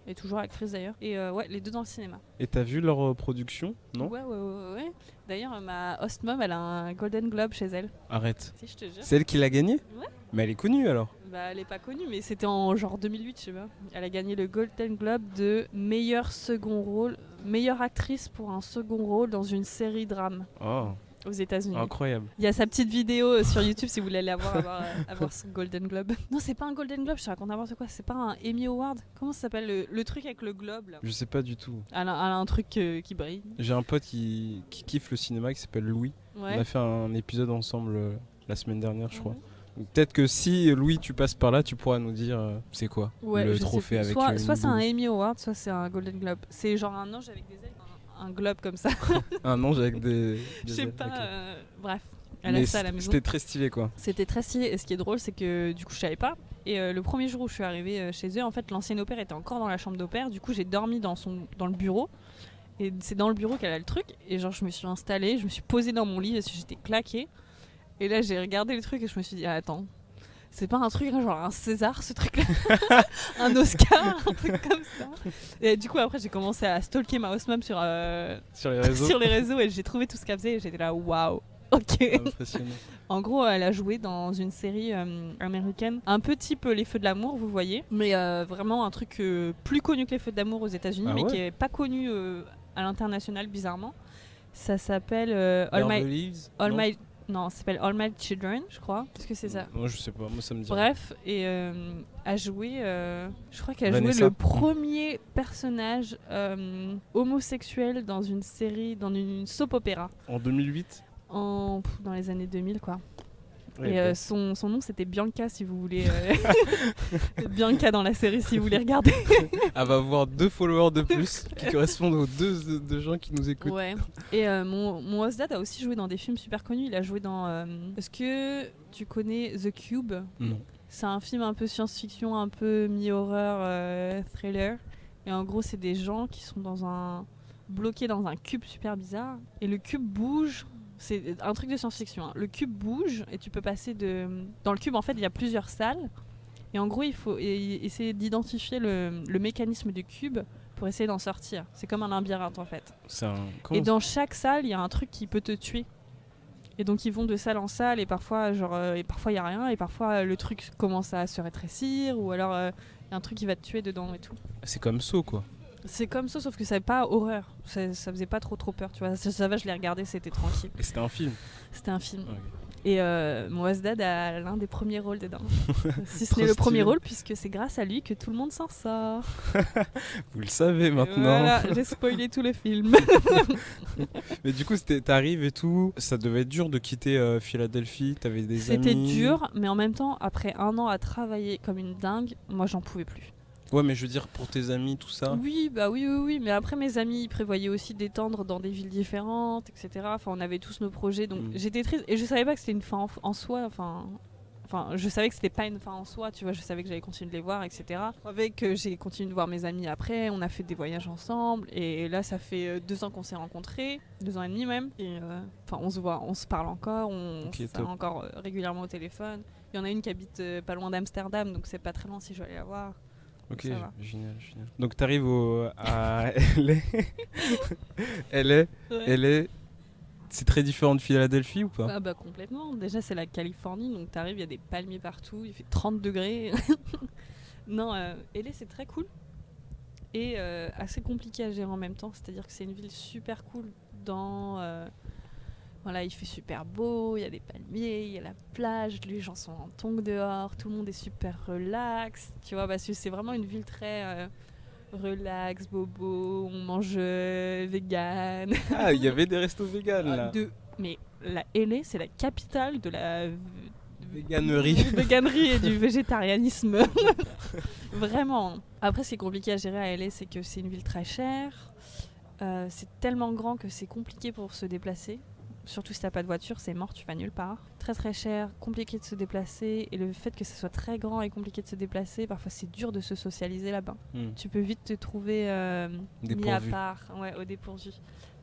Et toujours actrice d'ailleurs. Et ouais, les deux dans le cinéma. Et t'as vu leur production? Non? Ouais. D'ailleurs, ma host mom, elle a un Golden Globe chez elle. Arrête. Si, je te jure. C'est elle qui l'a gagné? Ouais. Mais elle est connue alors. Bah, elle est pas connue, mais c'était en genre 2008, je sais pas. Elle a gagné le Golden Globe de meilleur second rôle, meilleure actrice pour un second rôle dans une série drame Oh, aux États-Unis. incroyable. Il y a sa petite vidéo sur YouTube si vous voulez aller avoir son Golden Globe. Non, c'est pas un Golden Globe, je te raconte n'importe quoi. C'est pas un Emmy Award. Comment ça s'appelle le truc avec le globe là? Je sais pas du tout. Elle a un truc qui brille. J'ai un pote qui kiffe le cinéma qui s'appelle Louis. Ouais. On a fait un épisode ensemble la semaine dernière, je crois. Mhm. Donc, peut-être que si Louis, tu passes par là, tu pourras nous dire c'est quoi Ouais, le je sais trophée plus. avec Soit une c'est un boule. Emmy Award, soit c'est un Golden Globe. C'est genre un ange avec des ailes, un globe comme ça. Un ange avec des. Je sais ailes, pas. ok. Bref, elle Mais a ça à la maison. c'était très stylé quoi. C'était très stylé. Et ce qui est drôle, c'est que du coup, je savais pas. Et le premier jour où je suis arrivée chez eux, en fait, l'ancien au-pair était encore dans la chambre d'au-pair. Du coup, j'ai dormi dans le bureau. Et c'est dans le bureau qu'elle a le truc. Et genre, je me suis installée, je me suis posée dans mon lit parce que j'étais claquée. Et là, j'ai regardé le truc et je me suis dit, ah, attends. C'est pas un truc genre un César ce truc là, un Oscar, un truc comme ça. Et du coup après j'ai commencé à stalker ma host mom sur Sur les réseaux. sur les réseaux et j'ai trouvé tout ce qu'elle faisait et j'étais là waouh. Ok. Impressionnant. En gros, elle a joué dans une série américaine, un peu type Les Feux de l'amour, vous voyez, mais vraiment un truc plus connu que Les Feux de l'amour aux États-Unis, Ah mais ouais qui est pas connu à l'international bizarrement. Ça s'appelle Non, ça s'appelle All My Children, je crois. Est-ce que c'est ça? Moi je sais pas, moi ça me dit. Bref, et a joué, je crois qu'elle a joué Vanessa. le premier personnage homosexuel dans une série, dans une soap opéra, En 2008. dans les années 2000 quoi. Ouais, Et bah, son nom c'était Bianca si vous voulez. Bianca dans la série si vous voulez regarder. Elle va avoir 2 followers de plus qui correspondent aux deux gens qui nous écoutent. Ouais. Et mon host dad a aussi joué dans des films super connus. Il a joué dans. Est-ce que tu connais The Cube? Non. C'est un film un peu science-fiction, un peu mi-horreur, thriller. Et en gros, c'est des gens qui sont bloqués dans un cube super bizarre. Et le cube bouge. C'est un truc de science-fiction. Hein. Le cube bouge et tu peux passer dans le cube, en fait, il y a plusieurs salles. Et en gros, il faut essayer d'identifier le mécanisme du cube pour essayer d'en sortir. C'est comme un labyrinthe, en fait. C'est un. Et dans chaque salle, il y a un truc qui peut te tuer. Et donc ils vont de salle en salle et parfois il y a rien et parfois le truc commence à se rétrécir ou alors y a un truc qui va te tuer dedans et tout. C'est comme Saw, quoi. C'est comme ça, sauf que ça n'est pas horreur. Ça faisait pas trop peur, tu vois. Ça va, je l'ai regardé, c'était tranquille. Et c'était un film. C'était un film. Ok. Et Moazdad a l'un des premiers rôles dedans. Si ce Trop n'est le stylé. premier rôle, puisque c'est grâce à lui que tout le monde s'en sort. Vous le savez Et maintenant. voilà, j'ai spoilé tout le film. Mais du coup, t'arrives et tout. Ça devait être dur de quitter Philadelphie. T'avais des amis. C'était dur, mais en même temps, après 1 an à travailler comme une dingue, moi j'en pouvais plus. Ouais, mais je veux dire, pour tes amis, tout ça. Oui, bah oui. Mais après, mes amis, ils prévoyaient aussi d'étendre dans des villes différentes, etc. Enfin, on avait tous nos projets, donc j'étais triste. Et je savais pas que c'était une fin en soi. Enfin, je savais que c'était pas une fin en soi, tu vois. Je savais que j'allais continuer de les voir, etc. Avec, j'ai continué de voir mes amis après. On a fait des voyages ensemble. Et là, ça fait 2 ans qu'on s'est rencontrés, 2 ans et demi même. Et on se voit, on se parle encore, on Ok, se top. encore régulièrement au téléphone. Il y en a une qui habite pas loin d'Amsterdam, donc c'est pas très loin si je vais aller la voir. Ok, Ça va. génial. Donc t'arrives à LA. LA, Ouais. LA, c'est très différent de Philadelphie ou pas? Ah bah complètement. Déjà c'est la Californie, donc t'arrives, il y a des palmiers partout, il fait 30 degrés. Non, LA c'est très cool et assez compliqué à gérer en même temps. C'est-à-dire que c'est une ville super cool voilà, il fait super beau, il y a des palmiers, il y a la plage, les gens sont en tongs dehors, tout le monde est super relax. Tu vois, parce que c'est vraiment une ville très relax, bobo, on mange vegan. Ah, il y avait des restos véganes là. Mais la LA, c'est la capitale de la Véganerie. véganerie et du végétarianisme. Vraiment. Après, ce qui est compliqué à gérer à LA, c'est que c'est une ville très chère. C'est tellement grand que c'est compliqué pour se déplacer. Surtout si t'as pas de voiture, c'est mort, tu vas nulle part. Très très cher, compliqué de se déplacer. Et le fait que ça soit très grand et compliqué de se déplacer, parfois c'est dur de se socialiser là-bas. Tu peux vite te trouver mis à Dépourvu. part, au dépourvu.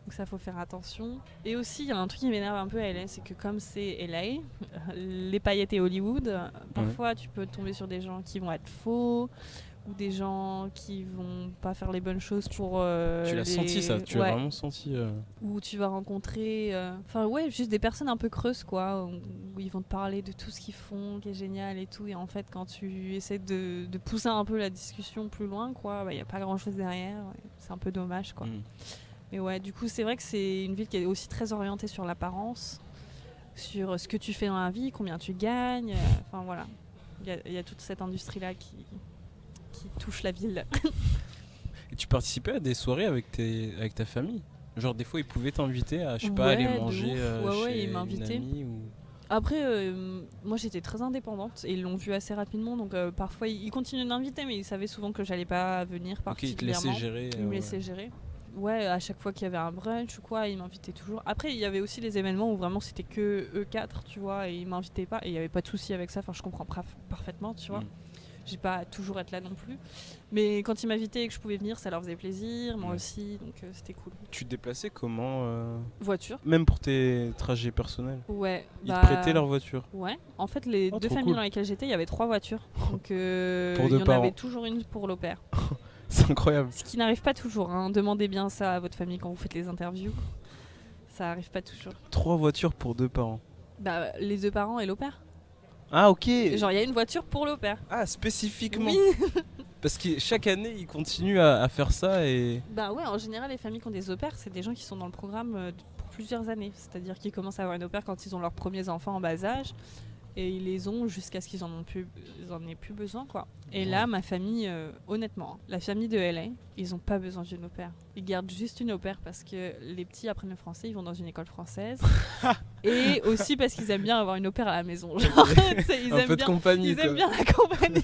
Donc ça, faut faire attention. Et aussi, il y a un truc qui m'énerve un peu à LA, c'est que comme c'est LA, les paillettes et Hollywood, parfois tu peux tomber sur des gens qui vont être faux ou des gens qui vont pas faire les bonnes choses pour Tu l'as senti ça, tu l'as vraiment senti. Ou tu vas rencontrer juste des personnes un peu creuses quoi, où ils vont te parler de tout ce qu'ils font qui est génial et tout, et en fait quand tu essaies de pousser un peu la discussion plus loin quoi, il y a pas grand chose derrière, c'est un peu dommage quoi. Mais ouais, du coup c'est vrai que c'est une ville qui est aussi très orientée sur l'apparence, sur ce que tu fais dans la vie, combien tu gagnes, enfin voilà, il y a toute cette industrie là qui touche la ville. Et tu participais à des soirées avec ta famille? Genre des fois ils pouvaient t'inviter à, je sais pas, aller de manger ouf. chez Ils une m'invitaient. amie ou... Après, moi j'étais très indépendante et ils l'ont vu assez rapidement, donc parfois ils continuaient d'inviter, mais ils savaient souvent que j'allais pas venir Ok, ils te particulièrement. laissaient gérer. Ils me laissaient gérer. Ouais, à chaque fois qu'il y avait un brunch ou quoi, ils m'invitaient toujours. Après, il y avait aussi les événements où vraiment c'était que eux quatre, tu vois, et ils m'invitaient pas, et il y avait pas de souci avec ça, enfin je comprends parfaitement, tu vois. J'ai pas toujours être là non plus. Mais quand ils m'invitaient et que je pouvais venir, ça leur faisait plaisir, moi aussi, donc c'était cool. Tu te déplaçais comment Voiture. Même pour tes trajets personnels? Ouais. Ils te prêtaient leur voiture? Ouais. En fait, les deux trop familles cool. dans lesquelles j'étais, il y avait 3 voitures. Donc Pour il deux y en parents. avait toujours une pour l'au pair. C'est incroyable. Ce qui n'arrive pas toujours, hein. Demandez bien ça à votre famille quand vous faites les interviews. Ça arrive pas toujours. 3 voitures pour 2 parents. Bah, les 2 parents et l'au pair. Ah ok. Genre, il y a une voiture pour l'au pair. Ah, spécifiquement. Oui. Parce que chaque année, ils continuent à faire ça et... Bah ouais, en général, les familles qui ont des au pairs, c'est des gens qui sont dans le programme pour plusieurs années. C'est-à-dire qu'ils commencent à avoir une au pair quand ils ont leurs premiers enfants en bas âge. Et ils les ont jusqu'à ce qu'ils en aient plus besoin, quoi. Et là, ma famille, honnêtement, la famille de LA, ils ont pas besoin d'une au pair. Ils gardent juste une au pair parce que les petits apprennent le français, ils vont dans une école française. Et aussi parce qu'ils aiment bien avoir une au pair à la maison. Genre, ils Un aiment peu de bien, compagnie. ils quoi. aiment bien la compagnie.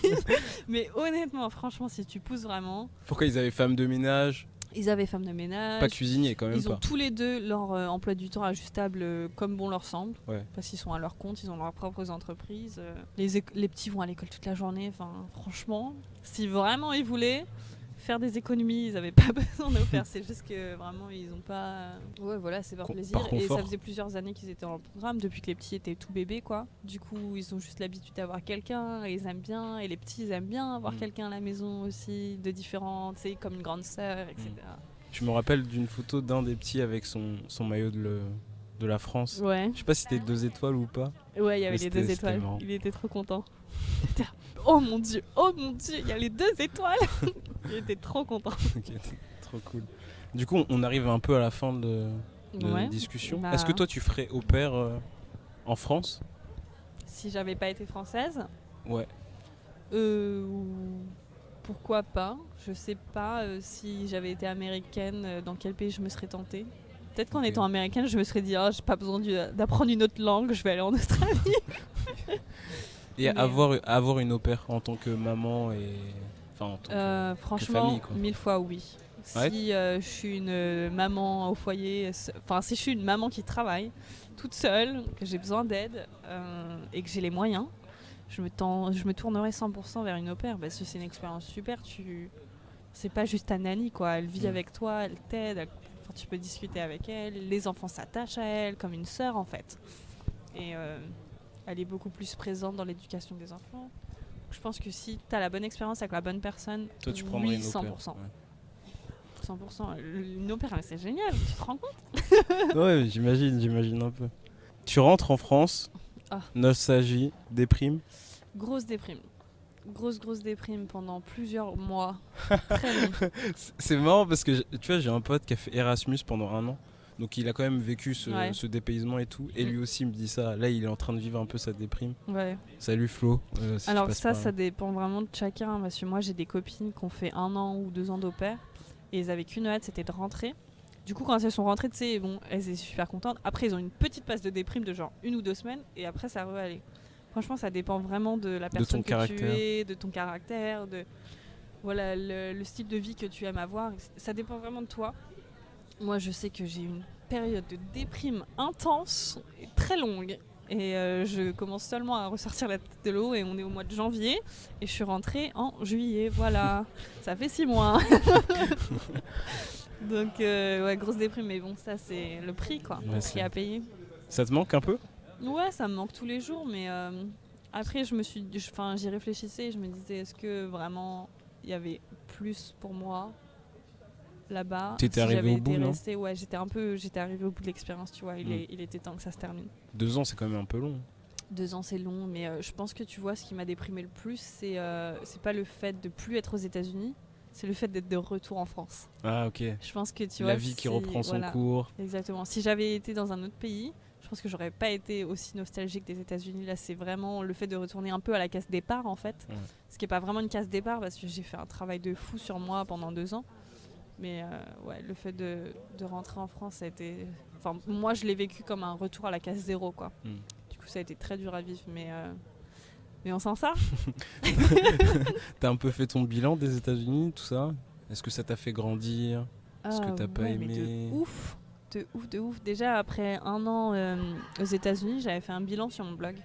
Mais honnêtement, franchement, si tu pousses vraiment, Pourquoi ils avaient femme de ménage? ils avaient femme de ménage. Pas cuisinier quand même Ils ont pas. tous les deux leur emploi du temps ajustable comme bon leur semble. Ouais. Parce qu'ils sont à leur compte, ils ont leurs propres entreprises. Les petits vont à l'école toute la journée. Enfin, franchement, si vraiment ils voulaient faire des économies, ils n'avaient pas besoin de faire. C'est juste que vraiment, ils n'ont pas. Ouais, voilà, c'est par plaisir. par Et confort. ça faisait plusieurs années qu'ils étaient dans le programme, depuis que les petits étaient tout bébés, quoi. Du coup, ils ont juste l'habitude d'avoir quelqu'un et ils aiment bien. Et les petits, ils aiment bien avoir quelqu'un à la maison aussi, de différents, tu sais, comme une grande sœur, etc. Je me rappelle d'une photo d'un des petits avec son maillot de la France. Ouais. Je sais pas si c'était 2 étoiles ou pas. Ouais, il y avait Mais les 2 c'était étoiles. marrant. Il était trop content. Il était là, oh mon dieu, il y a les 2 étoiles. Il était trop content. Ok, trop cool. Du coup, on arrive un peu à la fin de Ouais. discussion. Bah, Est-ce que toi, tu ferais au pair en France? si j'avais pas été française, Ouais. pourquoi pas? Je sais pas si j'avais été américaine, dans quel pays je me serais tentée. Peut-être qu'en Ok. étant américaine, je me serais dit, ah, j'ai pas besoin d'apprendre une autre langue, je vais aller en Australie. Et Mais- avoir une au pair en tant que maman et. Enfin, en tant que Franchement, famille, quoi. 1000 fois oui. Ouais. Si je suis une maman au foyer, enfin si je suis une maman qui travaille toute seule, que j'ai besoin d'aide et que j'ai les moyens, je me tournerai 100% vers une au pair parce que c'est une expérience super. C'est pas juste ta nanny quoi, elle vit avec toi, elle t'aide, enfin, tu peux discuter avec elle, les enfants s'attachent à elle comme une sœur en fait. Et elle est beaucoup plus présente dans l'éducation des enfants. Je pense que si tu as la bonne expérience avec la bonne personne, Toi, tu oui, prendrais une au 100%. pair. 100%. Une au pair, c'est génial, tu te rends compte? Ouais, j'imagine un peu. Tu rentres en France, Ah. nostalgie, déprime. Grosse déprime. Grosse déprime pendant plusieurs mois. Très long. C'est marrant parce que tu vois, j'ai un pote qui a fait Erasmus pendant 1 an. Donc il a quand même vécu Ouais. ce dépaysement et tout. Et lui aussi me dit ça. Là, il est en train de vivre un peu sa déprime. Ouais. Salut Flo. Si tu Alors passes ça, par là. ça dépend vraiment de chacun. Parce que moi, j'ai des copines qui ont fait 1 an ou 2 ans d'au pair. Et ils avaient qu'une hâte, c'était de rentrer. Du coup, quand elles sont rentrées, tu sais, bon, elles étaient super contentes. Après, ils ont une petite passe de déprime de genre 1 ou 2 semaines. Et après, ça re-allait. Franchement, ça dépend vraiment de la personne ton que caractère. tu es, de ton caractère, de voilà, le style de vie que tu aimes avoir. Ça dépend vraiment de toi. Moi, je sais que j'ai une période de déprime intense et très longue. Et je commence seulement à ressortir la tête de l'eau et on est au mois de janvier. Et je suis rentrée en juillet, voilà. Ça fait 6 mois. Donc, ouais, grosse déprime. Mais bon, ça, c'est le prix, quoi. Ouais, Le c'est- prix à payer. Ça te manque un peu? Ouais, ça me manque tous les jours, mais après, j'y réfléchissais et je me disais, est-ce que vraiment il y avait plus pour moi là-bas? T'étais arrivé j'avais au bout, été non restée, ouais, j'étais arrivée au bout de l'expérience, tu vois. Il était temps que ça se termine. 2 ans, c'est quand même un peu long. 2 ans, c'est long, mais je pense que tu vois, ce qui m'a déprimé le plus, c'est pas le fait de plus être aux États-Unis, c'est le fait d'être de retour en France. Ah, ok. Je pense que tu La vois, vie qui si- reprend son voilà. cours. Exactement. Si j'avais été dans un autre pays, je pense que j'aurais pas été aussi nostalgique des États-Unis. Là, c'est vraiment le fait de retourner un peu à la case départ, en fait. Ouais. Ce qui est pas vraiment une case départ parce que j'ai fait un travail de fou sur moi pendant 2 ans. Mais ouais, le fait de rentrer en France, ça a été. Enfin, moi, je l'ai vécu comme un retour à la case zéro, quoi. Mm. Du coup, ça a été très dur à vivre, mais on s'en sort. T'as un peu fait ton bilan des États-Unis, tout ça? Est-ce que ça t'a fait grandir? Est-ce que t'as pas ouais, mais aimé? de ouf. Déjà, après 1 an aux États-Unis, j'avais fait un bilan sur mon blog.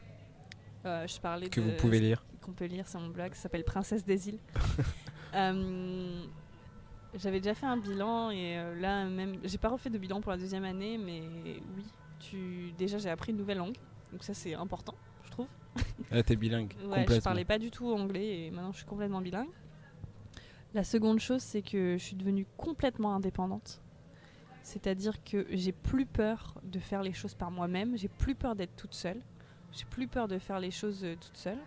Je parlais Que de vous pouvez lire. qu'on peut lire sur mon blog, ça s'appelle Princesse des îles. J'avais déjà fait un bilan et là même, j'ai pas refait de bilan pour la 2e année, mais oui, déjà j'ai appris une nouvelle langue, donc ça c'est important, je trouve. Ah, t'es bilingue. Ouais, je Complètement. parlais pas du tout anglais et maintenant je suis complètement bilingue. La seconde chose, c'est que je suis devenue complètement indépendante. C'est-à-dire que j'ai plus peur de faire les choses par moi-même, j'ai plus peur d'être toute seule, j'ai plus peur de faire les choses toute seule.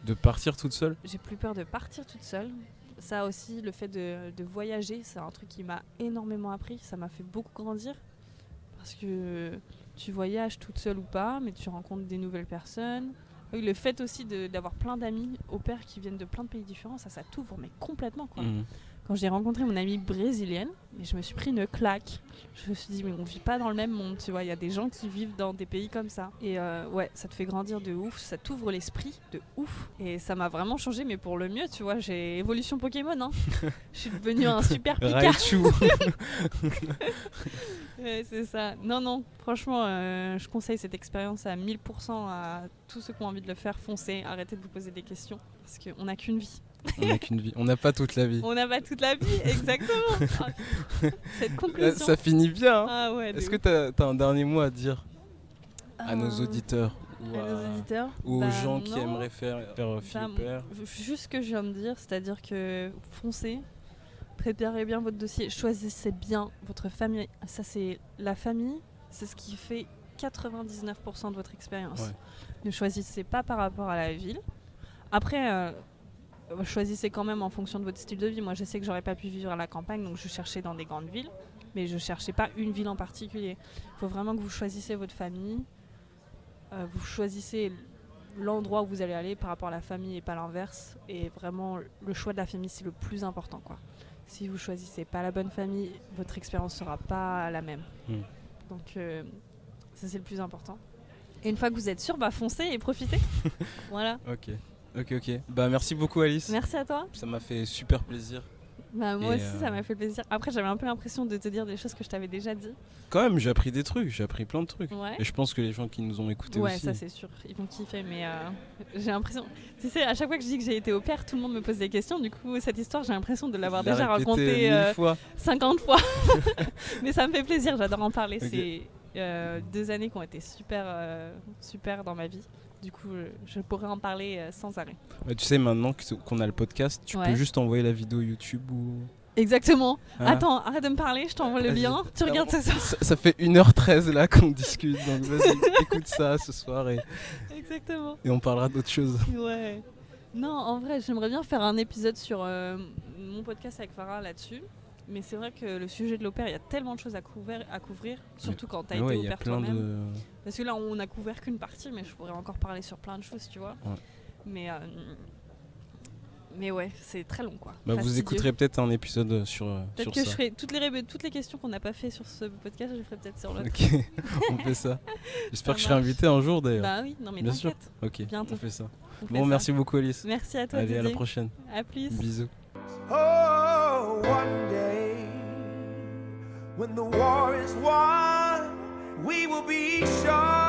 De partir toute seule? J'ai plus peur de partir toute seule. Ça aussi, le fait de voyager, c'est un truc qui m'a énormément appris. Ça m'a fait beaucoup grandir. Parce que tu voyages toute seule ou pas, mais tu rencontres des nouvelles personnes. Oui, le fait aussi d'avoir plein d'amis au pair qui viennent de plein de pays différents, ça t'ouvre mais complètement, quoi. Mhm. Quand j'ai rencontré mon amie brésilienne, mais je me suis pris une claque. Je me suis dit, mais on vit pas dans le même monde, tu vois. Il y a des gens qui vivent dans des pays comme ça. Et ouais, ça te fait grandir de ouf, ça t'ouvre l'esprit de ouf. Et ça m'a vraiment changé, mais pour le mieux, tu vois. J'ai évolution Pokémon, hein. Je suis devenue un super Pikachu. Raichu. Ouais, c'est ça. Non, franchement, je conseille cette expérience à 1000% à tous ceux qui ont envie de le faire. Foncez, arrêtez de vous poser des questions, parce qu'on n'a qu'une vie. On n'a qu'une vie. On n'a pas toute la vie. On n'a pas toute la vie, exactement. Ah, cette conclusion. Ça finit bien. Hein. Ah ouais, de Est-ce ouf. que t'as un dernier mot à dire à nos Euh, auditeurs ou à nos auditeurs ou aux Bah, gens qui non. aimeraient faire fille Bah, au pair? juste ce que je viens de dire, c'est-à-dire que foncez, préparez bien votre dossier, choisissez bien votre famille. Ça, c'est la famille, c'est ce qui fait 99% de votre expérience. Ouais. Ne choisissez pas par rapport à la ville. Après, choisissez quand même en fonction de votre style de vie. Moi, je sais que j'aurais pas pu vivre à la campagne, donc je cherchais dans des grandes villes, mais je cherchais pas une ville en particulier. Il faut vraiment que vous choisissez votre famille, vous choisissez l'endroit où vous allez aller par rapport à la famille et pas l'inverse. Et vraiment, le choix de la famille, c'est le plus important, quoi. Si vous choisissez pas la bonne famille, votre expérience sera pas la même. Donc, ça, c'est le plus important. Et une fois que vous êtes sûr, foncez et profitez. Voilà. Ok. Bah merci beaucoup Alice. Merci à toi. Ça m'a fait super plaisir. Moi aussi, ça m'a fait plaisir. Après, j'avais un peu l'impression de te dire des choses que je t'avais déjà dit. Quand même, j'ai appris des trucs, j'ai appris plein de trucs. Ouais. Et je pense que les gens qui nous ont écoutés aussi. Ouais, ça c'est sûr, ils vont kiffer, mais j'ai l'impression... Tu sais, à chaque fois que je dis que j'ai été au père, tout le monde me pose des questions. Du coup, cette histoire, j'ai l'impression de l'avoir déjà racontée 50 fois. Mais ça me fait plaisir, j'adore en parler. Okay. C'est 2 années qui ont été super dans ma vie. Du coup, je pourrais en parler sans arrêt. Bah, tu sais, maintenant qu'on a le podcast, tu peux juste envoyer la vidéo YouTube ou... Exactement. Attends, arrête de me parler, je t'envoie le lien. Tu regardes ça. Ça fait 1h13 là qu'on discute, donc vas-y, écoute ça ce soir Exactement. Et on parlera d'autres choses. Ouais. Non, en vrai, j'aimerais bien faire un épisode sur mon podcast avec Farah là-dessus. Mais c'est vrai que le sujet de l'au pair, il y a tellement de choses à couvrir, surtout quand t'as été au pair toi-même. Parce que là, on n'a couvert qu'une partie, mais je pourrais encore parler sur plein de choses, tu vois. Ouais. Mais ouais, c'est très long, quoi. Vous écouterez peut-être un épisode sur peut-être que ça. Je ferai toutes les questions qu'on n'a pas fait sur ce podcast, je les ferai peut-être sur l'autre. Ok, on fait ça. J'espère que je serai invité un jour d'ailleurs. Bah oui, non mais bien sûr. Ok, bientôt. On fait ça. Merci beaucoup Alice. Merci à toi. Allez, Didier. à la prochaine. À plus. Bisous. Oh, one day, when the war is won, we will be sure.